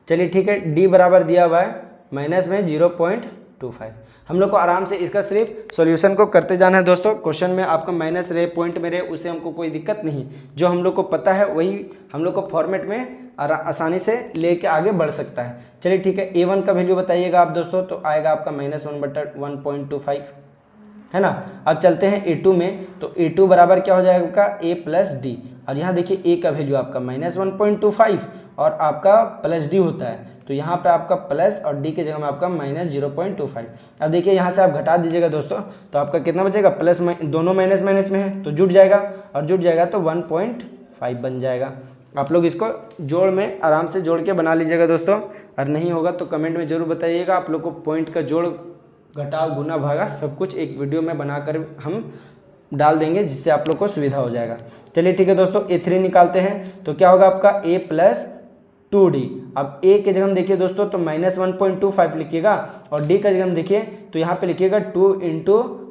चलिए ठीक है, D बराबर दिया हुआ है माइनस में 0.25। हम लोग को आराम से इसका सिर्फ सॉल्यूशन को करते जाना है दोस्तों। क्वेश्चन में आपका माइनस रहे, पॉइंट में रहे, उससे हमको कोई दिक्कत नहीं, जो हम लोग को पता है वही हम लोग को फॉर्मेट में आसानी से लेके आगे बढ़ सकता है। चलिए ठीक है, A1 का वैल्यू बताइएगा आप दोस्तों, तो आएगा आपका -1/1.25, है ना। अब चलते हैं A2 में, तो A2 बराबर क्या हो जाएगा A + D। और यहाँ देखिए ए का वैल्यू आपका -1.25 और आपका प्लस डी होता है, तो यहाँ पे आपका प्लस और डी के जगह में आपका -0.25। अब देखिए यहाँ से आप घटा दीजिएगा दोस्तों, तो आपका कितना बचेगा, प्लस दोनों माइनस माइनस में है तो जुट जाएगा, और जुट जाएगा तो 1.5 बन जाएगा। आप लोग इसको जोड़ में आराम से जोड़ के बना लीजिएगा दोस्तों, और नहीं होगा तो कमेंट में ज़रूर बताइएगा। आप लोग को पॉइंट का जोड़ घटाव गुना भागा सब कुछ एक वीडियो में बनाकर हम डाल देंगे, जिससे आप लोग को सुविधा हो जाएगा। चलिए ठीक है दोस्तों, A3 निकालते हैं तो क्या होगा आपका a + 2d। अब a के जगह हम देखिए दोस्तों तो -1.25 लिखिएगा, और d का जगह हम देखिए तो यहाँ पे लिखिएगा 2 ×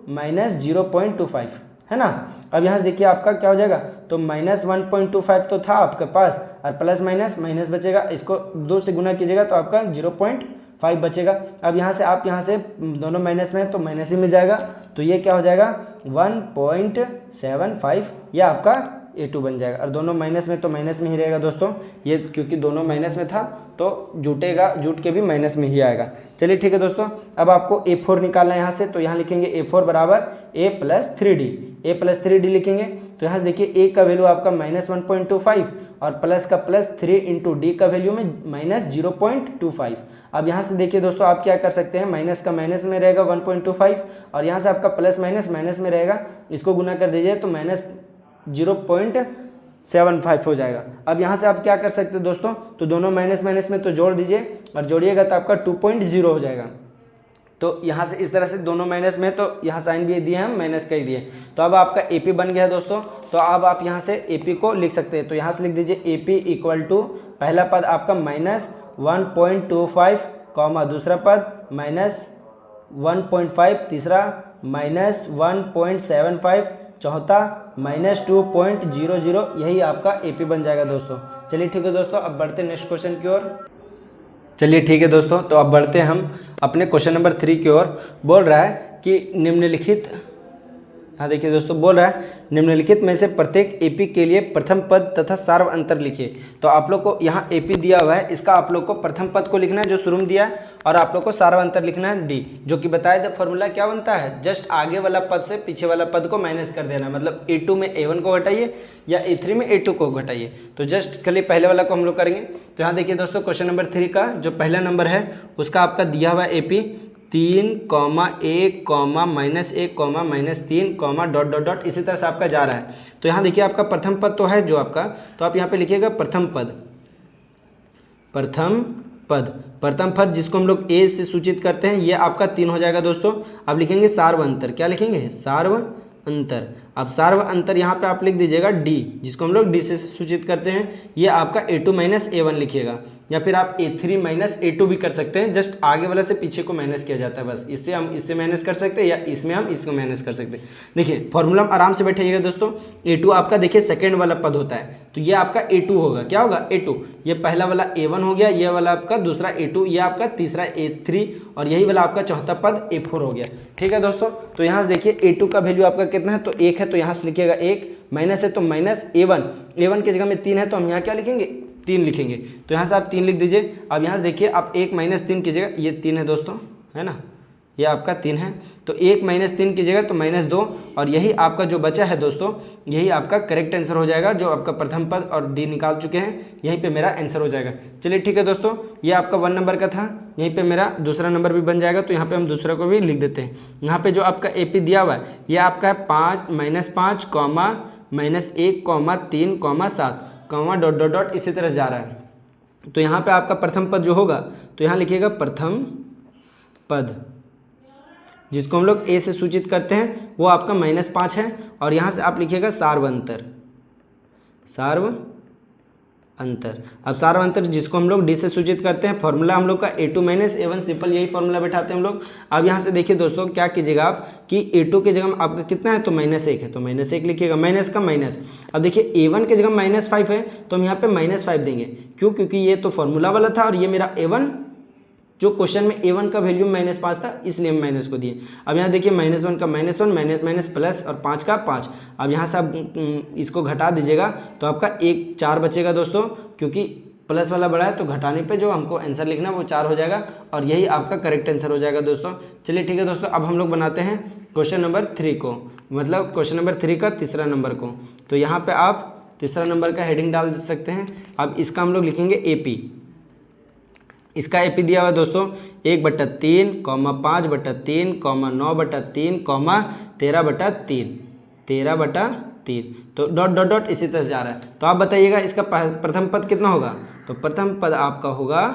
-0.25, है ना। अब यहाँ से देखिए आपका क्या हो जाएगा, तो -1.25 तो था आपके पास, और प्लस माइनस माइनस बचेगा, इसको 2 से गुना कीजिएगा तो आपका 0.5 बचेगा। अब यहाँ से आप यहाँ से दोनों माइनस में है तो माइनस ही मिल जाएगा, तो ये क्या हो जाएगा 1.75, यह आपका A2 बन जाएगा। और दोनों माइनस में तो माइनस में ही रहेगा दोस्तों, ये क्योंकि दोनों माइनस में था तो जुटेगा, जुट के भी माइनस में ही आएगा। चलिए ठीक है दोस्तों, अब आपको A4 निकालना है यहाँ से, तो यहाँ लिखेंगे A4 बराबर a + 3d। a + 3d लिखेंगे तो यहाँ से देखिए a का वैल्यू आपका -1.25 और प्लस का प्लस 3 × d का वैल्यू में -0.25। अब यहाँ से देखिए दोस्तों आप क्या कर सकते हैं, माइनस का माइनस में रहेगा 1.25, और यहाँ से आपका प्लस माइनस माइनस में रहेगा, इसको गुना कर दीजिए तो -0.75 हो जाएगा। अब यहाँ से आप क्या कर सकते हैं दोस्तों, तो दोनों माइनस माइनस में तो जोड़ दीजिए, और जोड़िएगा तो आपका 2.0 हो जाएगा। तो यहाँ से इस तरह से दोनों माइनस में, तो यहाँ साइन भी दिए हम माइनस का ही दिए, तो अब आपका AP बन गया दोस्तों। तो अब आप यहाँ से AP को लिख सकते हैं, तो यहाँ से लिख दीजिए AP = पहला पद आपका -1.25, दूसरा पद -1.5, तीसरा -1.75, चौथा -2.00, यही आपका AP बन जाएगा दोस्तों। चलिए ठीक है दोस्तों, अब बढ़ते हैं नेक्स्ट क्वेश्चन की ओर। चलिए ठीक है दोस्तों, तो अब बढ़ते हैं हम अपने क्वेश्चन नंबर 3 की ओर। बोल रहा है कि निम्नलिखित, हाँ देखिए दोस्तों, बोल रहा है निम्नलिखित में से प्रत्येक AP के लिए प्रथम पद तथा सार्व अंतर लिखिए। तो आप लोग को यहाँ AP दिया हुआ है, इसका आप लोग को प्रथम पद को लिखना है जो शुरू में दिया है, और आप लोग को सार्व अंतर लिखना है D, जो कि बताया था फॉर्मूला क्या बनता है, जस्ट आगे वाला पद से पीछे वाला पद को माइनस कर देना, मतलब A2 में A1 को घटाइए या A3 में A2 को घटाइए। तो जस्ट खाली पहले वाला को हम लोग करेंगे। तो यहाँ देखिए दोस्तों, क्वेश्चन नंबर 3 का जो पहला नंबर है उसका आपका दिया हुआ AP 3, (1, -1, -3, इसी तरह से आपका जा रहा है। तो यहाँ देखिए आपका प्रथम पद तो है जो आपका, तो आप यहाँ पे लिखिएगा प्रथम पद, प्रथम पद जिसको हम लोग A से सूचित करते हैं, ये आपका 3 हो जाएगा दोस्तों। अब लिखेंगे सार्व अंतर, क्या लिखेंगे, सार्व अंतर। अब सार्व अंतर यहाँ पे आप लिख दीजिएगा D, जिसको हम लोग D से सूचित करते हैं, ये आपका A2 - A1 लिखिएगा, या फिर आप A3 - A2 भी कर सकते हैं, जस्ट आगे वाला से पीछे को माइनस किया जाता है बस। इससे हम इससे माइनस कर सकते हैं, या इसमें हम इसको माइनस कर सकते हैं। देखिए फॉर्मूला में आराम से बैठिएगा दोस्तों। A2 आपका देखिए सेकेंड वाला पद होता है, तो ये आपका A2 होगा, क्या होगा A2। ये पहला वाला A1 हो गया, ये वाला आपका दूसरा A2, ये आपका तीसरा A3, और यही वाला आपका चौथा पद A4 हो गया। ठीक है दोस्तों, तो यहाँ से देखिए A2 का वैल्यू आपका कितना है, तो 1 है, तो यहाँ से लिखिएगा 1, माइनस है तो -A1 की जगह में 3 है, तो हम यहाँ क्या लिखेंगे, 3 लिखेंगे। तो यहाँ से आप 3 लिख दीजिए। अब यहाँ से देखिए आप 1 - 3 कीजिएगा, ये 3 है दोस्तों, है ना, ये आपका 3 है, तो 1 - 3 कीजिएगा तो -2, और यही आपका जो बचा है दोस्तों, यही आपका करेक्ट आंसर हो जाएगा, जो आपका प्रथम पद और D निकाल चुके हैं, यहीं पे मेरा आंसर हो जाएगा। चलिए ठीक है दोस्तों, ये आपका 1 नंबर का था, यहीं पे मेरा दूसरा नंबर भी बन जाएगा, तो यहाँ पे हम दूसरा को भी लिख देते हैं। यहाँ पे जो आपका AP दिया हुआ है, ये आपका है 5, -5, -1, 3, 7, ... इसी तरह जा रहा है। तो यहाँ पे आपका प्रथम पद जो होगा, तो यहाँ लिखिएगा प्रथम पद, जिसको हम लोग A से सूचित करते हैं, वो आपका -5 है, और यहाँ से आप लिखिएगा सार्व अंतर, अब सार्व अंतर जिसको हम लोग D से सूचित करते हैं, फॉर्मूला हम लोग का A2 - A1, सिंपल यही फॉर्मूला बैठाते हैं हम लोग। अब यहाँ से देखिए दोस्तों क्या कीजिएगा आप कि A2 की जगह में आपका कितना है, तो -1 है, तो -1 लिखिएगा, माइनस का माइनस। अब देखिए A1 की जगह -5 है, तो हम यहाँ पे -5 देंगे, क्यों, क्योंकि ये तो फॉर्मूला वाला था, और ये मेरा A1 जो क्वेश्चन में A1 का वैल्यू -5 था, इसलिए हम माइनस को दिए। अब यहाँ देखिए -1 का -1, माइनस प्लस, और 5 का 5। अब यहाँ से आप इसको घटा दीजिएगा तो आपका 1 4 बचेगा दोस्तों, क्योंकि प्लस वाला बड़ा है, तो घटाने पे जो हमको आंसर लिखना है वो 4 हो जाएगा, और यही आपका करेक्ट आंसर हो जाएगा दोस्तों। चलिए ठीक है दोस्तों, अब हम लोग बनाते हैं क्वेश्चन नंबर 3 को, मतलब क्वेश्चन नंबर 3 का तीसरा नंबर को। तो यहाँ पर आप तीसरा नंबर का हेडिंग डाल सकते हैं। अब इसका हम लोग लिखेंगे AP। इसका AP दिया हुआ है दोस्तों 1/3, 5/3, 9/3, 13/3, 13/3। तो डॉट डॉट डॉट इसी तरह जा रहा है। तो आप बताइएगा इसका प्रथम पद कितना होगा। तो प्रथम पद आपका होगा,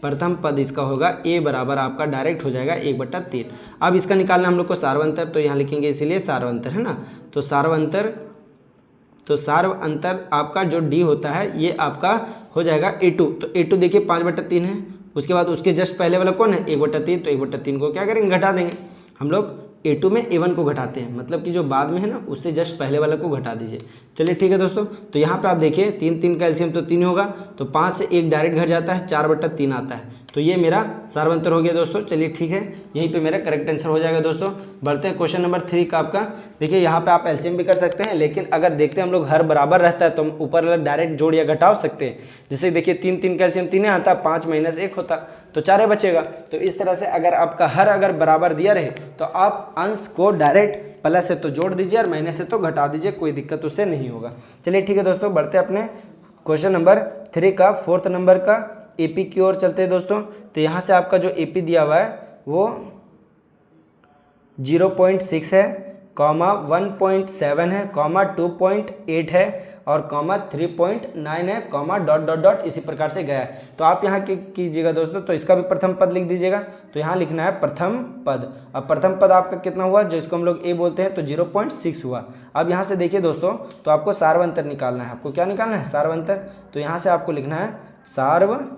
प्रथम पद इसका होगा A बराबर आपका डायरेक्ट हो जाएगा 1/3। अब इसका निकालना हम लोग को सार्वंतर, तो यहाँ लिखेंगे इसीलिए सार्वंतर, है ना। तो सार्वंतर आपका जो D होता है ये आपका हो जाएगा A2। तो A2 देखिए 5/3 है, उसके बाद उसके जस्ट पहले वाला कौन है 1/3। तो 1/3 को क्या करेंगे घटा देंगे हम लोग। A2 में A1 को घटाते हैं, मतलब कि जो बाद में है ना उससे जस्ट पहले वाला को घटा दीजिए। चलिए ठीक है दोस्तों। तो यहाँ पे आप देखिए 3 का एलसीएम तो 3 होगा, तो 5 से 1 डायरेक्ट घट जाता है, 4/3 आता है। तो ये मेरा सार्वंतर हो गया दोस्तों। चलिए ठीक है, यहीं पे मेरा करेक्ट आंसर हो जाएगा दोस्तों। बढ़ते हैं क्वेश्चन नंबर 3 का आपका। देखिए यहाँ पे आप एलसीएम भी कर सकते हैं, लेकिन अगर देखते हैं हम लोग हर बराबर रहता है तो हम ऊपर वाला डायरेक्ट जोड़ या घटाव सकते हैं। जैसे देखिए 3 का एलसीएम 3 आता, 5 - 1 होता, तो 4 बचेगा। तो इस तरह से अगर आपका हर अगर बराबर दिया रहे तो आप अंश को डायरेक्ट प्लस से तो जोड़ दीजिए और माइनस से तो घटा दीजिए, कोई दिक्कत उससे नहीं होगा। चलिए ठीक है दोस्तों, बढ़ते हैं अपने क्वेश्चन नंबर 3 का 4th नंबर का AP की ओर चलते हैं दोस्तों। तो यहाँ से आपका जो AP दिया हुआ है वो 0.6 है, 1.7 है, 2.8 है और 3.9 है, डॉट डॉट डॉट इसी प्रकार से गया है। तो आप यहाँ कीजिएगा दोस्तों, तो इसका भी प्रथम पद लिख दीजिएगा। तो यहाँ लिखना है प्रथम पद। अब प्रथम पद आपका कितना हुआ, जो इसको हम लोग A बोलते हैं, तो 0.6 हुआ। अब यहाँ से देखिए दोस्तों, तो आपको सार्वंतर निकालना है। आपको क्या निकालना है, सार्वंतर। तो यहाँ से आपको लिखना है सार्वंतर।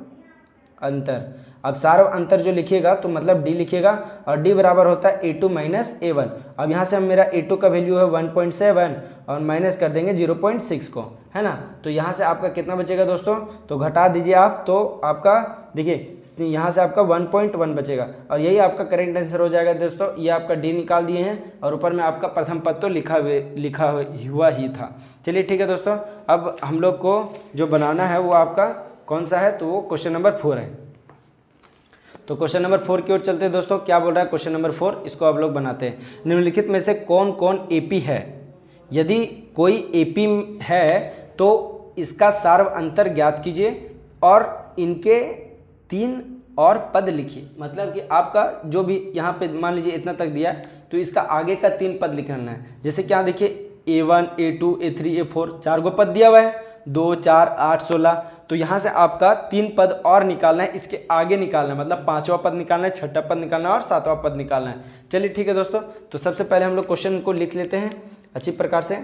अब सार्वंतर जो लिखिएगा तो मतलब D लिखिएगा, और D बराबर होता है A2 - A1। अब यहाँ से हम मेरा A2 का वैल्यू है 1.7 और माइनस कर देंगे 0.6 को, है ना। तो यहाँ से आपका कितना बचेगा दोस्तों, तो घटा दीजिए आप, तो आपका देखिए यहाँ से आपका 1.1 बचेगा और यही आपका करेक्ट आंसर हो जाएगा दोस्तों। ये आपका D निकाल दिए हैं और ऊपर में आपका प्रथम पद तो लिखा हुआ ही था। चलिए ठीक है दोस्तों, अब हम लोग को जो बनाना है वो आपका कौन सा है, तो वो क्वेश्चन नंबर 4 है। तो क्वेश्चन नंबर 4 की ओर चलते हैं दोस्तों। क्या बोल रहा है क्वेश्चन नंबर 4, इसको आप लोग बनाते हैं। निम्नलिखित में से कौन कौन AP है। यदि कोई AP है तो इसका सार्वंतर ज्ञात कीजिए और इनके 3 और पद लिखिए। मतलब कि आपका जो भी यहाँ पे मान लीजिए इतना तक दिया है, तो इसका आगे का 3 पद लिखना है। जैसे क्या देखिए A1, A2, A3, A4 4 पद दिया हुआ है, 2, 4, 8, 16। तो यहाँ से आपका 3 पद और निकालना है, इसके आगे निकालना है, मतलब 5वां पद निकालना है, 6ठा पद निकालना है और 7वां पद निकालना है। चलिए ठीक है दोस्तों, तो सबसे पहले हम लोग क्वेश्चन को लिख लेते हैं अच्छी प्रकार से।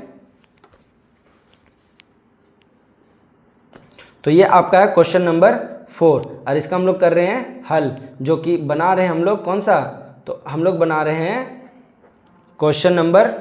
तो ये आपका है क्वेश्चन नंबर 4 और इसका हम लोग कर रहे हैं हल, जो कि बना रहे हैं हम लोग कौन सा, तो हम लोग बना रहे हैं क्वेश्चन नंबर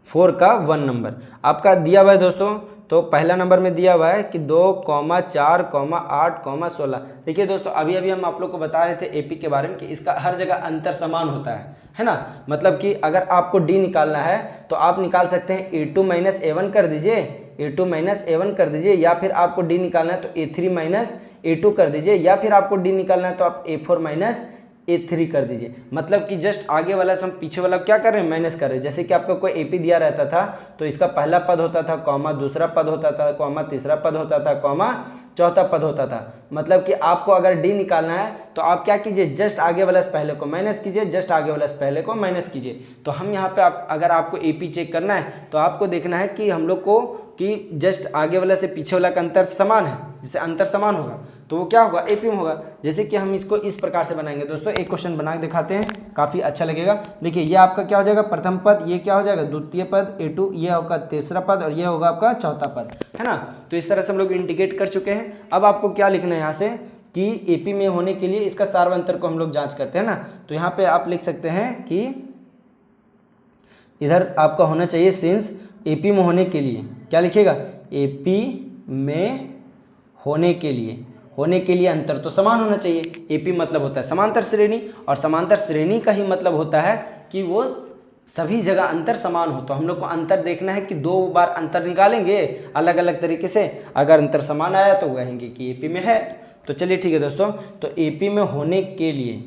4 का 1 नंबर आपका दिया हुआ है दोस्तों। तो पहला नंबर में दिया हुआ है कि 2, 4, 8, 16। देखिए दोस्तों, अभी अभी हम आप लोग को बता रहे थे AP के बारे में कि इसका हर जगह अंतर समान होता है ना। मतलब कि अगर आपको D निकालना है तो आप निकाल सकते हैं A2 - A1 कर दीजिए, A2 - A1 कर दीजिए, या फिर आपको D निकालना है तो A3 - A2 कर दीजिए, या फिर आपको D निकालना है तो आप A4 - A3 कर दीजिए। मतलब कि जस्ट आगे वाला से हम पीछे वाला क्या कर रहे हैं, माइनस कर रहे हैं। जैसे कि आपका कोई AP दिया रहता था तो इसका पहला पद होता था, कॉमा दूसरा पद होता था, कॉमा तीसरा पद होता था, कॉमा चौथा पद होता था। मतलब कि आपको अगर D निकालना है तो आप क्या कीजिए, जस्ट आगे वाला से पहले को माइनस कीजिए, जस्ट आगे वाला से पहले को माइनस कीजिए। तो हम यहाँ पे अगर आपको AP चेक करना है तो आपको देखना है कि हम लोग को कि जस्ट आगे वाला से पीछे वाला का अंतर समान है। जिससे अंतर समान होगा तो वो क्या होगा, AP में होगा। जैसे कि हम इसको इस प्रकार से बनाएंगे दोस्तों, एक क्वेश्चन बना के दिखाते हैं, काफ़ी अच्छा लगेगा। देखिए ये आपका क्या हो जाएगा, प्रथम पद, ये क्या हो जाएगा द्वितीय पद A2, ये होगा तीसरा पद और ये होगा आपका चौथा पद, है ना। तो इस तरह से हम लोग इंडिकेट कर चुके हैं। अब आपको क्या लिखना है यहाँ से कि AP में होने के लिए इसका सार्वंतर को हम लोग जाँच करते हैं ना। तो यहाँ पर आप लिख सकते हैं कि इधर आपका होना चाहिए सिंस AP में होने के लिए, क्या लिखिएगा, AP में होने के लिए अंतर तो समान होना चाहिए। AP मतलब होता है समांतर श्रेणी, और समांतर श्रेणी का ही मतलब होता है कि वो सभी जगह अंतर समान हो। तो हम लोग को अंतर देखना है कि 2 बार अंतर निकालेंगे अलग अलग तरीके से, अगर अंतर समान आया तो कहेंगे कि AP में है। तो चलिए ठीक है दोस्तों, तो AP में होने के लिए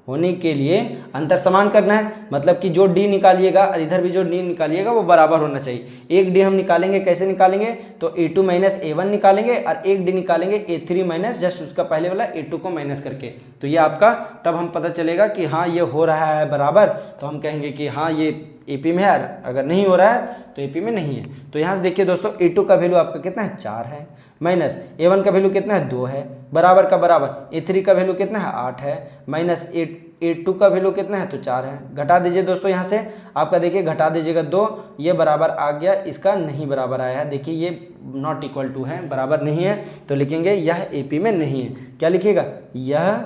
होने के लिए अंतर समान करना है, मतलब कि जो d निकालिएगा और इधर भी जो d निकालिएगा वो बराबर होना चाहिए। एक d हम निकालेंगे, कैसे निकालेंगे, तो a2 माइनस a1 निकालेंगे और एक d निकालेंगे a3 माइनस जस्ट उसका पहले वाला a2 को माइनस करके। तो ये आपका तब हम पता चलेगा कि हाँ ये हो रहा है बराबर, तो हम कहेंगे कि हाँ ये AP में है, अगर नहीं हो रहा है तो AP में नहीं है। तो यहाँ से देखिए दोस्तों a2 का वैल्यू आपका कितना है 4 है, माइनस a1 का वैल्यू कितना है 2 है, बराबर का बराबर a3 का वैल्यू कितना है 8 है, माइनस a2 का वैल्यू कितना है तो 4 है। घटा दीजिए दोस्तों, यहाँ से आपका देखिए घटा दीजिएगा 2, ये बराबर आ गया, इसका नहीं बराबर आया है, देखिए ये नॉट इक्वल टू है, बराबर नहीं है, तो लिखेंगे यह AP में नहीं है। क्या लिखिएगा, यह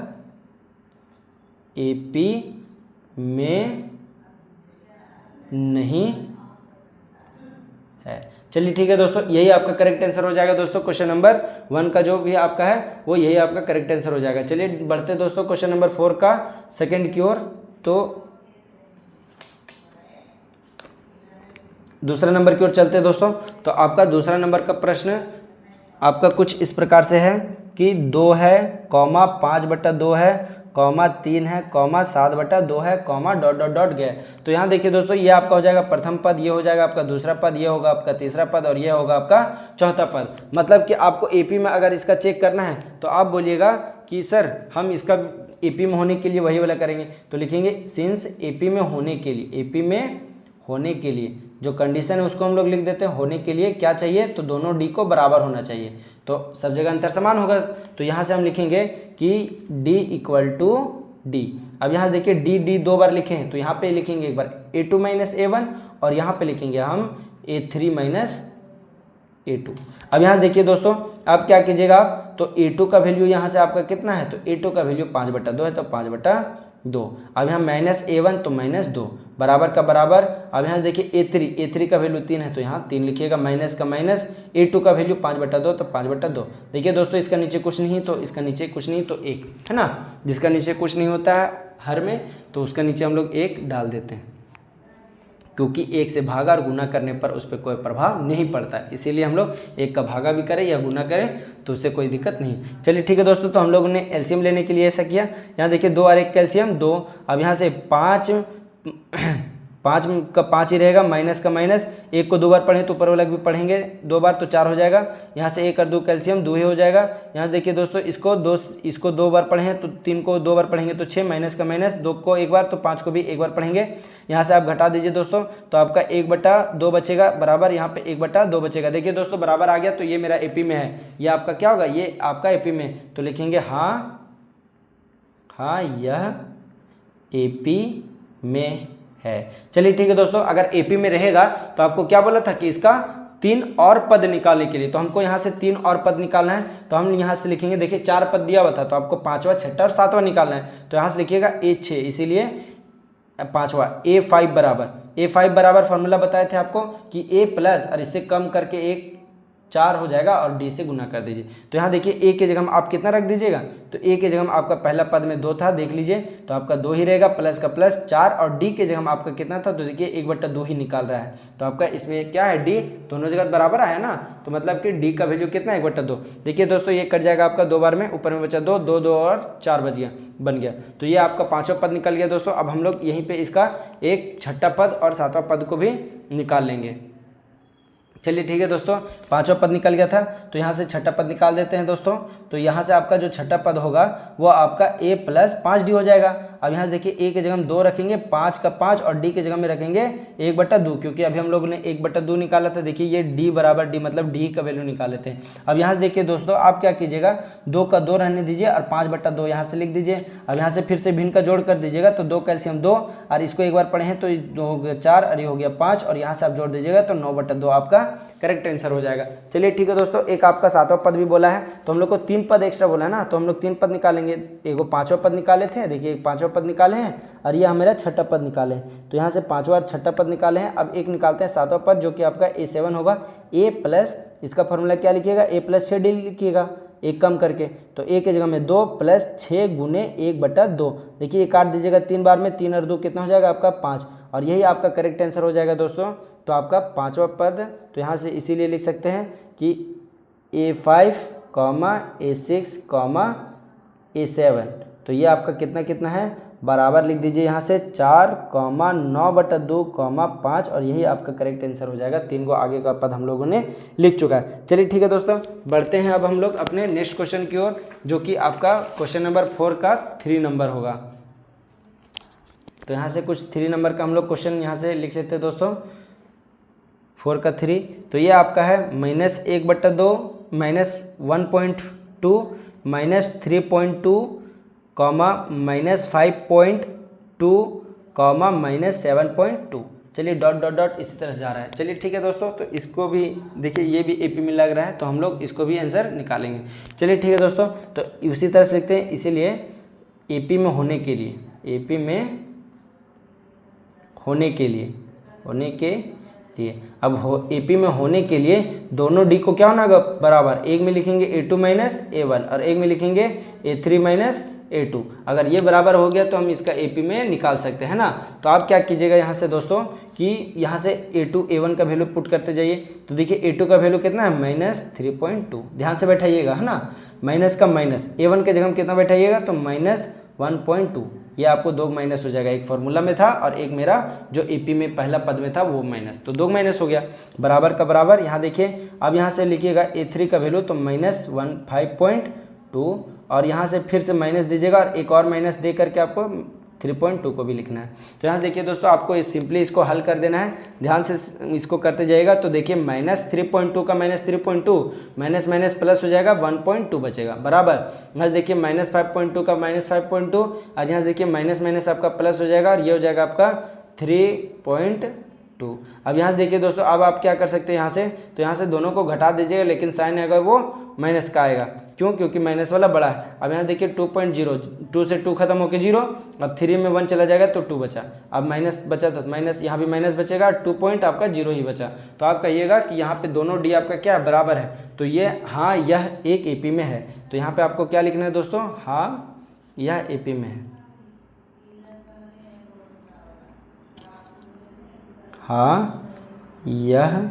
AP में नहीं है। चलिए ठीक है दोस्तों, यही आपका करेक्ट आंसर हो जाएगा दोस्तों। क्वेश्चन नंबर 1 का जो भी आपका है वो यही आपका करेक्ट आंसर हो जाएगा। चलिए बढ़ते दोस्तों क्वेश्चन नंबर 4 का सेकंड की ओर। तो दूसरा नंबर की ओर चलते हैं दोस्तों। तो आपका दूसरा नंबर का प्रश्न आपका कुछ इस प्रकार से है कि 2 है, कॉमा 5/2 है, कॉमा 3 है, कॉमा 7/2 है, कॉमा डॉट डॉट डॉट गया। तो यहाँ देखिए दोस्तों, ये आपका हो जाएगा प्रथम पद, ये हो जाएगा आपका दूसरा पद, ये होगा आपका तीसरा पद और ये होगा आपका चौथा पद। मतलब कि आपको AP में अगर इसका चेक करना है तो आप बोलिएगा कि सर हम इसका AP में होने के लिए वही वाला करेंगे। तो लिखेंगे सिंस AP में होने के लिए, AP में होने के लिए जो कंडीशन है उसको हम लोग लिख देते हैं, होने के लिए क्या चाहिए, तो दोनों D को बराबर होना चाहिए, तो सब जगह अंतर समान होगा। तो यहाँ से हम लिखेंगे कि D इक्वल टू D। अब यहाँ देखिए D 2 बार लिखे हैं, तो यहाँ पे लिखेंगे एक बार A2 माइनस A1 और यहाँ पे लिखेंगे हम A3 माइनस A2। अब यहाँ देखिए दोस्तों, आप क्या कीजिएगा, आप तो A2 का वैल्यू यहाँ से आपका कितना है, तो A2 का वैल्यू 5/2 है, तो 5/2। अब यहाँ माइनस A1 तो -2, बराबर का बराबर। अब यहाँ देखिए A3 का वैल्यू 3 है, तो यहाँ 3 लिखिएगा, माइनस का माइनस, A2 का वैल्यू 5/2 तो 5/2। देखिए दोस्तों, इसका नीचे कुछ नहीं तो इसका नीचे कुछ नहीं तो 1 है ना, जिसका नीचे कुछ नहीं होता है हर में, तो उसका नीचे हम लोग 1 डाल देते हैं, क्योंकि 1 से भागा और गुना करने पर उस पर कोई प्रभाव नहीं पड़ता है, इसीलिए हम लोग 1 का भागा भी करें या गुना करें तो उससे कोई दिक्कत नहीं। चलिए ठीक है दोस्तों, तो हम लोगों ने एलसीएम लेने के लिए ऐसा किया। यहाँ देखिए 2 और 1 का एलसीएम 2। अब यहाँ से 5 का 5 ही रहेगा, माइनस का माइनस, 1 को 2 बार पढ़ें तो ऊपर वाला भी पढ़ेंगे 2 बार, तो 4 हो जाएगा। यहाँ से 1 और 2 कैल्शियम 2 ही हो जाएगा। यहाँ से देखिए दोस्तों, इसको 2 बार पढ़ें तो 3 को 2 बार पढ़ेंगे तो 6, माइनस का माइनस, 2 को 1 बार तो 5 को भी 1 बार पढ़ेंगे। यहाँ से आप घटा दीजिए दोस्तों, तो आपका 1/2 बचेगा, बराबर यहाँ पे 1/2 बचेगा। देखिए दोस्तों बराबर आ गया, तो ये मेरा AP में है, ये आपका क्या होगा, ये आपका AP में, तो लिखेंगे हाँ यह AP में है। चलिए ठीक है दोस्तों, अगर AP में रहेगा तो आपको क्या बोला था कि इसका 3 और पद निकालने के लिए, तो हमको यहाँ से 3 और पद निकालना है, तो हम यहाँ से लिखेंगे, देखिए 4 पद दिया हुआ था, तो आपको 5वां 6वां और 7वां निकालना है, तो यहाँ से लिखिएगा A6, इसीलिए 5वां A5 बराबर फॉर्मूला बताए थे आपको कि A प्लस और इससे कम करके 1 4 हो जाएगा और D से गुना कर दीजिए। तो यहाँ देखिए A के जगह आप कितना रख दीजिएगा, तो A के जगह आपका पहला पद में 2 था, देख लीजिए, तो आपका 2 ही रहेगा, प्लस का प्लस 4, और D के जगह आपका कितना था, तो देखिए 1/2 ही निकाल रहा है, तो आपका इसमें क्या है D दोनों जगह बराबर आया ना, तो मतलब कि D का वैल्यू कितना है 1/2। देखिए दोस्तों, ये कट जाएगा आपका 2 बार में, ऊपर में बचा 2 2 2 और 4 बन गया, तो ये आपका 5वां पद निकल गया दोस्तों। अब हम लोग यहीं पर इसका एक 6ठा पद और 7वां पद को भी निकाल लेंगे। चलिए ठीक है दोस्तों, 5वां पद निकल गया था, तो यहाँ से 6ठा पद निकाल देते हैं दोस्तों। तो यहाँ से आपका जो 6ठा पद होगा वो आपका A प्लस 5D हो जाएगा। अब यहाँ से देखिए A के जगह हम 2 रखेंगे, 5 का 5, और D के जगह में रखेंगे 1/2, क्योंकि अभी हम लोगों ने 1/2 निकाला था। देखिए ये D बराबर D, मतलब D का वैल्यू निकाले थे। अब यहाँ से देखिए दोस्तों, आप क्या कीजिएगा, 2 का 2 रहने दीजिए और 5/2 यहाँ से लिख दीजिए। अब यहाँ से फिर से भिन्न का जोड़ कर दीजिएगा, तो 2 कैल्शियम 2, और इसको एक बार पढ़े हैं तो 2 हो गया 4 और ये हो गया 5, और यहाँ से आप जोड़ दीजिएगा तो 9/2 आपका करेक्ट आंसर हो जाएगा। चलिए ठीक है दोस्तों, एक आपका 7वां पद भी बोला है, तो हम लोग को 3 पद एक्स्ट्रा बोला है ना, तो हम लोग 3 पद निकालेंगे। एक 5वां पद निकाले थे, देखिए 5वां पद निकाले हैं, और ये मेरा 6ठा पद निकाले हैं, तो यहाँ से 5वां और 6ठा पद निकाले हैं। अब एक निकालते हैं 7वां पद, जो कि आपका A7 होगा। A प्लस, इसका फॉर्मूला क्या लिखिएगा, A प्लस 6D लिखिएगा, एक कम करके, तो A के जगह में 2 प्लस 6 गुने 1/2। देखिए ये काट दीजिएगा 3 बार में, 3 और 2 कितना हो जाएगा आपका 5, और यही आपका करेक्ट आंसर हो जाएगा दोस्तों। तो आपका 5वां पद, तो यहाँ से इसीलिए लिख सकते हैं कि A5, A6, A7, तो ये आपका कितना है बराबर लिख दीजिए यहाँ से 4,9/2,5 और यही आपका करेक्ट आंसर हो जाएगा। 3 को आगे का पद हम लोगों ने लिख चुका है। चलिए ठीक है दोस्तों, बढ़ते हैं अब हम लोग अपने नेक्स्ट क्वेश्चन की ओर, जो कि आपका क्वेश्चन नंबर 4 का 3 नंबर होगा। तो यहाँ से कुछ 3 नंबर का हम लोग क्वेश्चन यहाँ से लिख लेते हैं दोस्तों। 4 का 3, तो ये आपका है -1/2 -1.2 -3.2 -5.2 -7.2। चलिए डॉट डॉट डॉट इसी तरह से जा रहा है। चलिए ठीक है दोस्तों, तो इसको भी देखिए, ये भी एपी में लग रहा है, तो हम लोग इसको भी आंसर निकालेंगे। चलिए ठीक है दोस्तों, तो उसी तरह से लिखते हैं। इसीलिए एपी में होने के लिए, एपी में होने के लिए अब एपी में होने के लिए दोनों डी को क्या होना होगा बराबर। एक में लिखेंगे A2 - A1 और एक में लिखेंगे A3 - A2। अगर ये बराबर हो गया तो हम इसका एपी में निकाल सकते हैं ना। तो आप क्या कीजिएगा यहाँ से दोस्तों कि यहाँ से A2 A1 का वैल्यू पुट करते जाइए। तो देखिए A2 का वैल्यू कितना है -3.2, ध्यान से बैठाइएगा है ना, माइनस का माइनस, A1 के जगह कितना बैठाइएगा तो -1.2। ये आपको 2 माइनस हो जाएगा, एक फार्मूला में था और एक मेरा जो एपी में पहला पद में था वो माइनस, तो 2 माइनस हो गया, बराबर का बराबर। यहाँ देखिए, अब यहाँ से लिखिएगा A3 का वैल्यू तो -5.2 और यहाँ से फिर से माइनस दीजिएगा और एक और माइनस दे करके आपको 3.2 को भी लिखना है। तो यहाँ देखिए दोस्तों, आपको सिंपली इसको हल कर देना है, ध्यान से इसको करते जाइएगा। तो देखिए -3.2 का -3.2 माइनस माइनस प्लस हो जाएगा, 1.2 बचेगा बराबर। यहाँ देखिए -5.2 का -5.2 और यहाँ देखिए माइनस माइनस आपका प्लस हो जाएगा और ये हो जाएगा आपका 3.2। अब यहाँ से देखिए दोस्तों, अब आप क्या कर सकते हैं यहाँ से, तो यहाँ से दोनों को घटा दीजिएगा, लेकिन साइन अगर वो माइनस का आएगा, क्यों, क्योंकि माइनस वाला बड़ा है। अब यहाँ देखिए 2.0, 2 से 2 खत्म होकर 0, अब 3 में 1 चला जाएगा तो 2 बचा, अब माइनस बचा तो माइनस, यहाँ भी माइनस बचेगा, 2.0 ही बचा। तो आप कहिएगा कि यहाँ पे दोनों डी आपका क्या बराबर है, तो ये हाँ यह एक एपी में है। तो यहाँ पे आपको क्या लिखना है दोस्तों, हाँ यह एपी में है, हाँ यह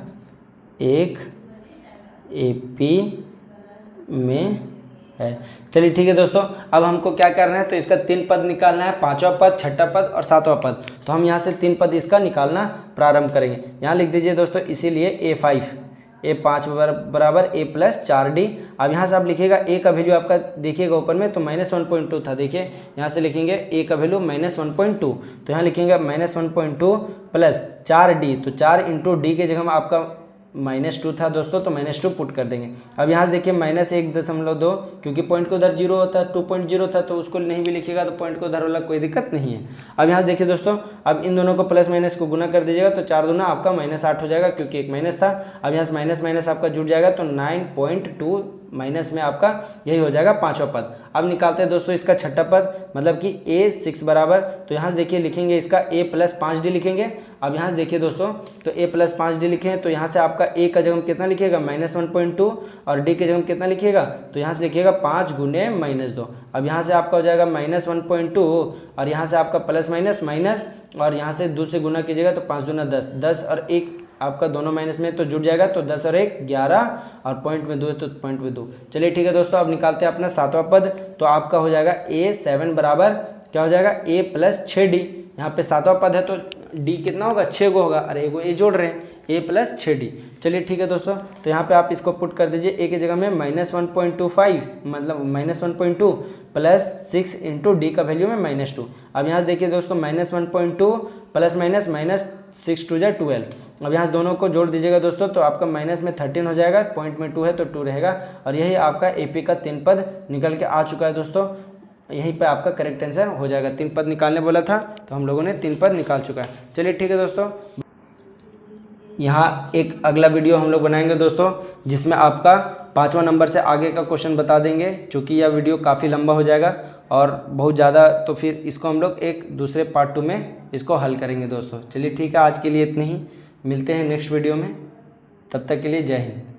एक एपी में है। चलिए ठीक है दोस्तों, अब हमको क्या करना है, तो इसका 3 पद निकालना है, 5वां पद, 6ठा पद और 7वां पद। तो हम यहाँ से 3 पद इसका निकालना प्रारंभ करेंगे। यहाँ लिख दीजिए दोस्तों, इसीलिए A5 बराबर A + 4D। अब यहाँ से आप लिखिएगा A का वैल्यू आपका देखिएगा ऊपर में तो -1.2 था, देखिए यहाँ से लिखेंगे A का वैल्यू -1.2, तो यहाँ लिखेंगे -1.2 + 4D, तो 4 × D के जगह आपका -2 था दोस्तों, तो -2 पुट कर देंगे। अब यहाँ से देखिए -1.2, क्योंकि पॉइंट को उधर 0 होता है, 2.0 था, तो उसको नहीं भी लिखिएगा तो पॉइंट को उधर वाला कोई दिक्कत नहीं है। अब यहाँ देखिए दोस्तों, अब इन दोनों को प्लस माइनस को गुना कर दीजिएगा तो 4 दूना आपका -8 हो जाएगा, क्योंकि एक माइनस था। अब यहाँ से माइनस माइनस आपका जुड़ जाएगा तो 9.2 माइनस में आपका यही हो जाएगा 5वां पद। अब निकालते हैं दोस्तों इसका 6ठा पद, मतलब कि A6 बराबर, तो यहाँ से देखिए लिखेंगे इसका A + 5D लिखेंगे। अब यहाँ से देखिए दोस्तों, तो A + 5D लिखें तो यहाँ से आपका A का जगह कितना लिखिएगा -1.2 और D के जगह कितना लिखिएगा, तो यहाँ से लिखिएगा 5 × -2। अब यहाँ से आपका हो जाएगा -1.2 और यहाँ से आपका प्लस माइनस माइनस और यहाँ से 2 से गुना कीजिएगा तो 5 दूना 10, 10 और 1 आपका दोनों माइनस में तो जुड़ जाएगा, तो 10 और 1 11 और पॉइंट में 2 तो पॉइंट में 2। चलिए ठीक है दोस्तों, अब निकालते हैं अपना 7वां पद। तो आपका हो जाएगा A7 बराबर क्या हो जाएगा A + 6D। यहाँ पे 7वां पद है तो D कितना होगा 6 को होगा, अरे एगो A जोड़ रहे हैं, A + 6D। चलिए ठीक है दोस्तों, तो यहाँ पे आप इसको पुट कर दीजिए। A की जगह में -1.25 मतलब -1.2 + 6 × D का वैल्यू में -2। अब यहाँ से देखिए दोस्तों, -1.2 प्लस माइनस -6 × 12। अब यहाँ से दोनों को जोड़ दीजिएगा दोस्तों, तो आपका माइनस में 13 हो जाएगा, पॉइंट में 2 है तो 2 रहेगा और यही आपका एपी का 3 पद निकल के आ चुका है दोस्तों। यहीं पे आपका करेक्ट आंसर हो जाएगा। 3 पद निकालने बोला था तो हम लोगों ने 3 पद निकाल चुका है। चलिए ठीक है दोस्तों, यहाँ एक अगला वीडियो हम लोग बनाएंगे दोस्तों, जिसमें आपका 5वां नंबर से आगे का क्वेश्चन बता देंगे, चूँकि यह वीडियो काफ़ी लंबा हो जाएगा और बहुत ज़्यादा, तो फिर इसको हम लोग एक दूसरे पार्ट 2 में इसको हल करेंगे दोस्तों। चलिए ठीक है, आज के लिए इतनी ही, मिलते हैं नेक्स्ट वीडियो में, तब तक के लिए जय हिंद।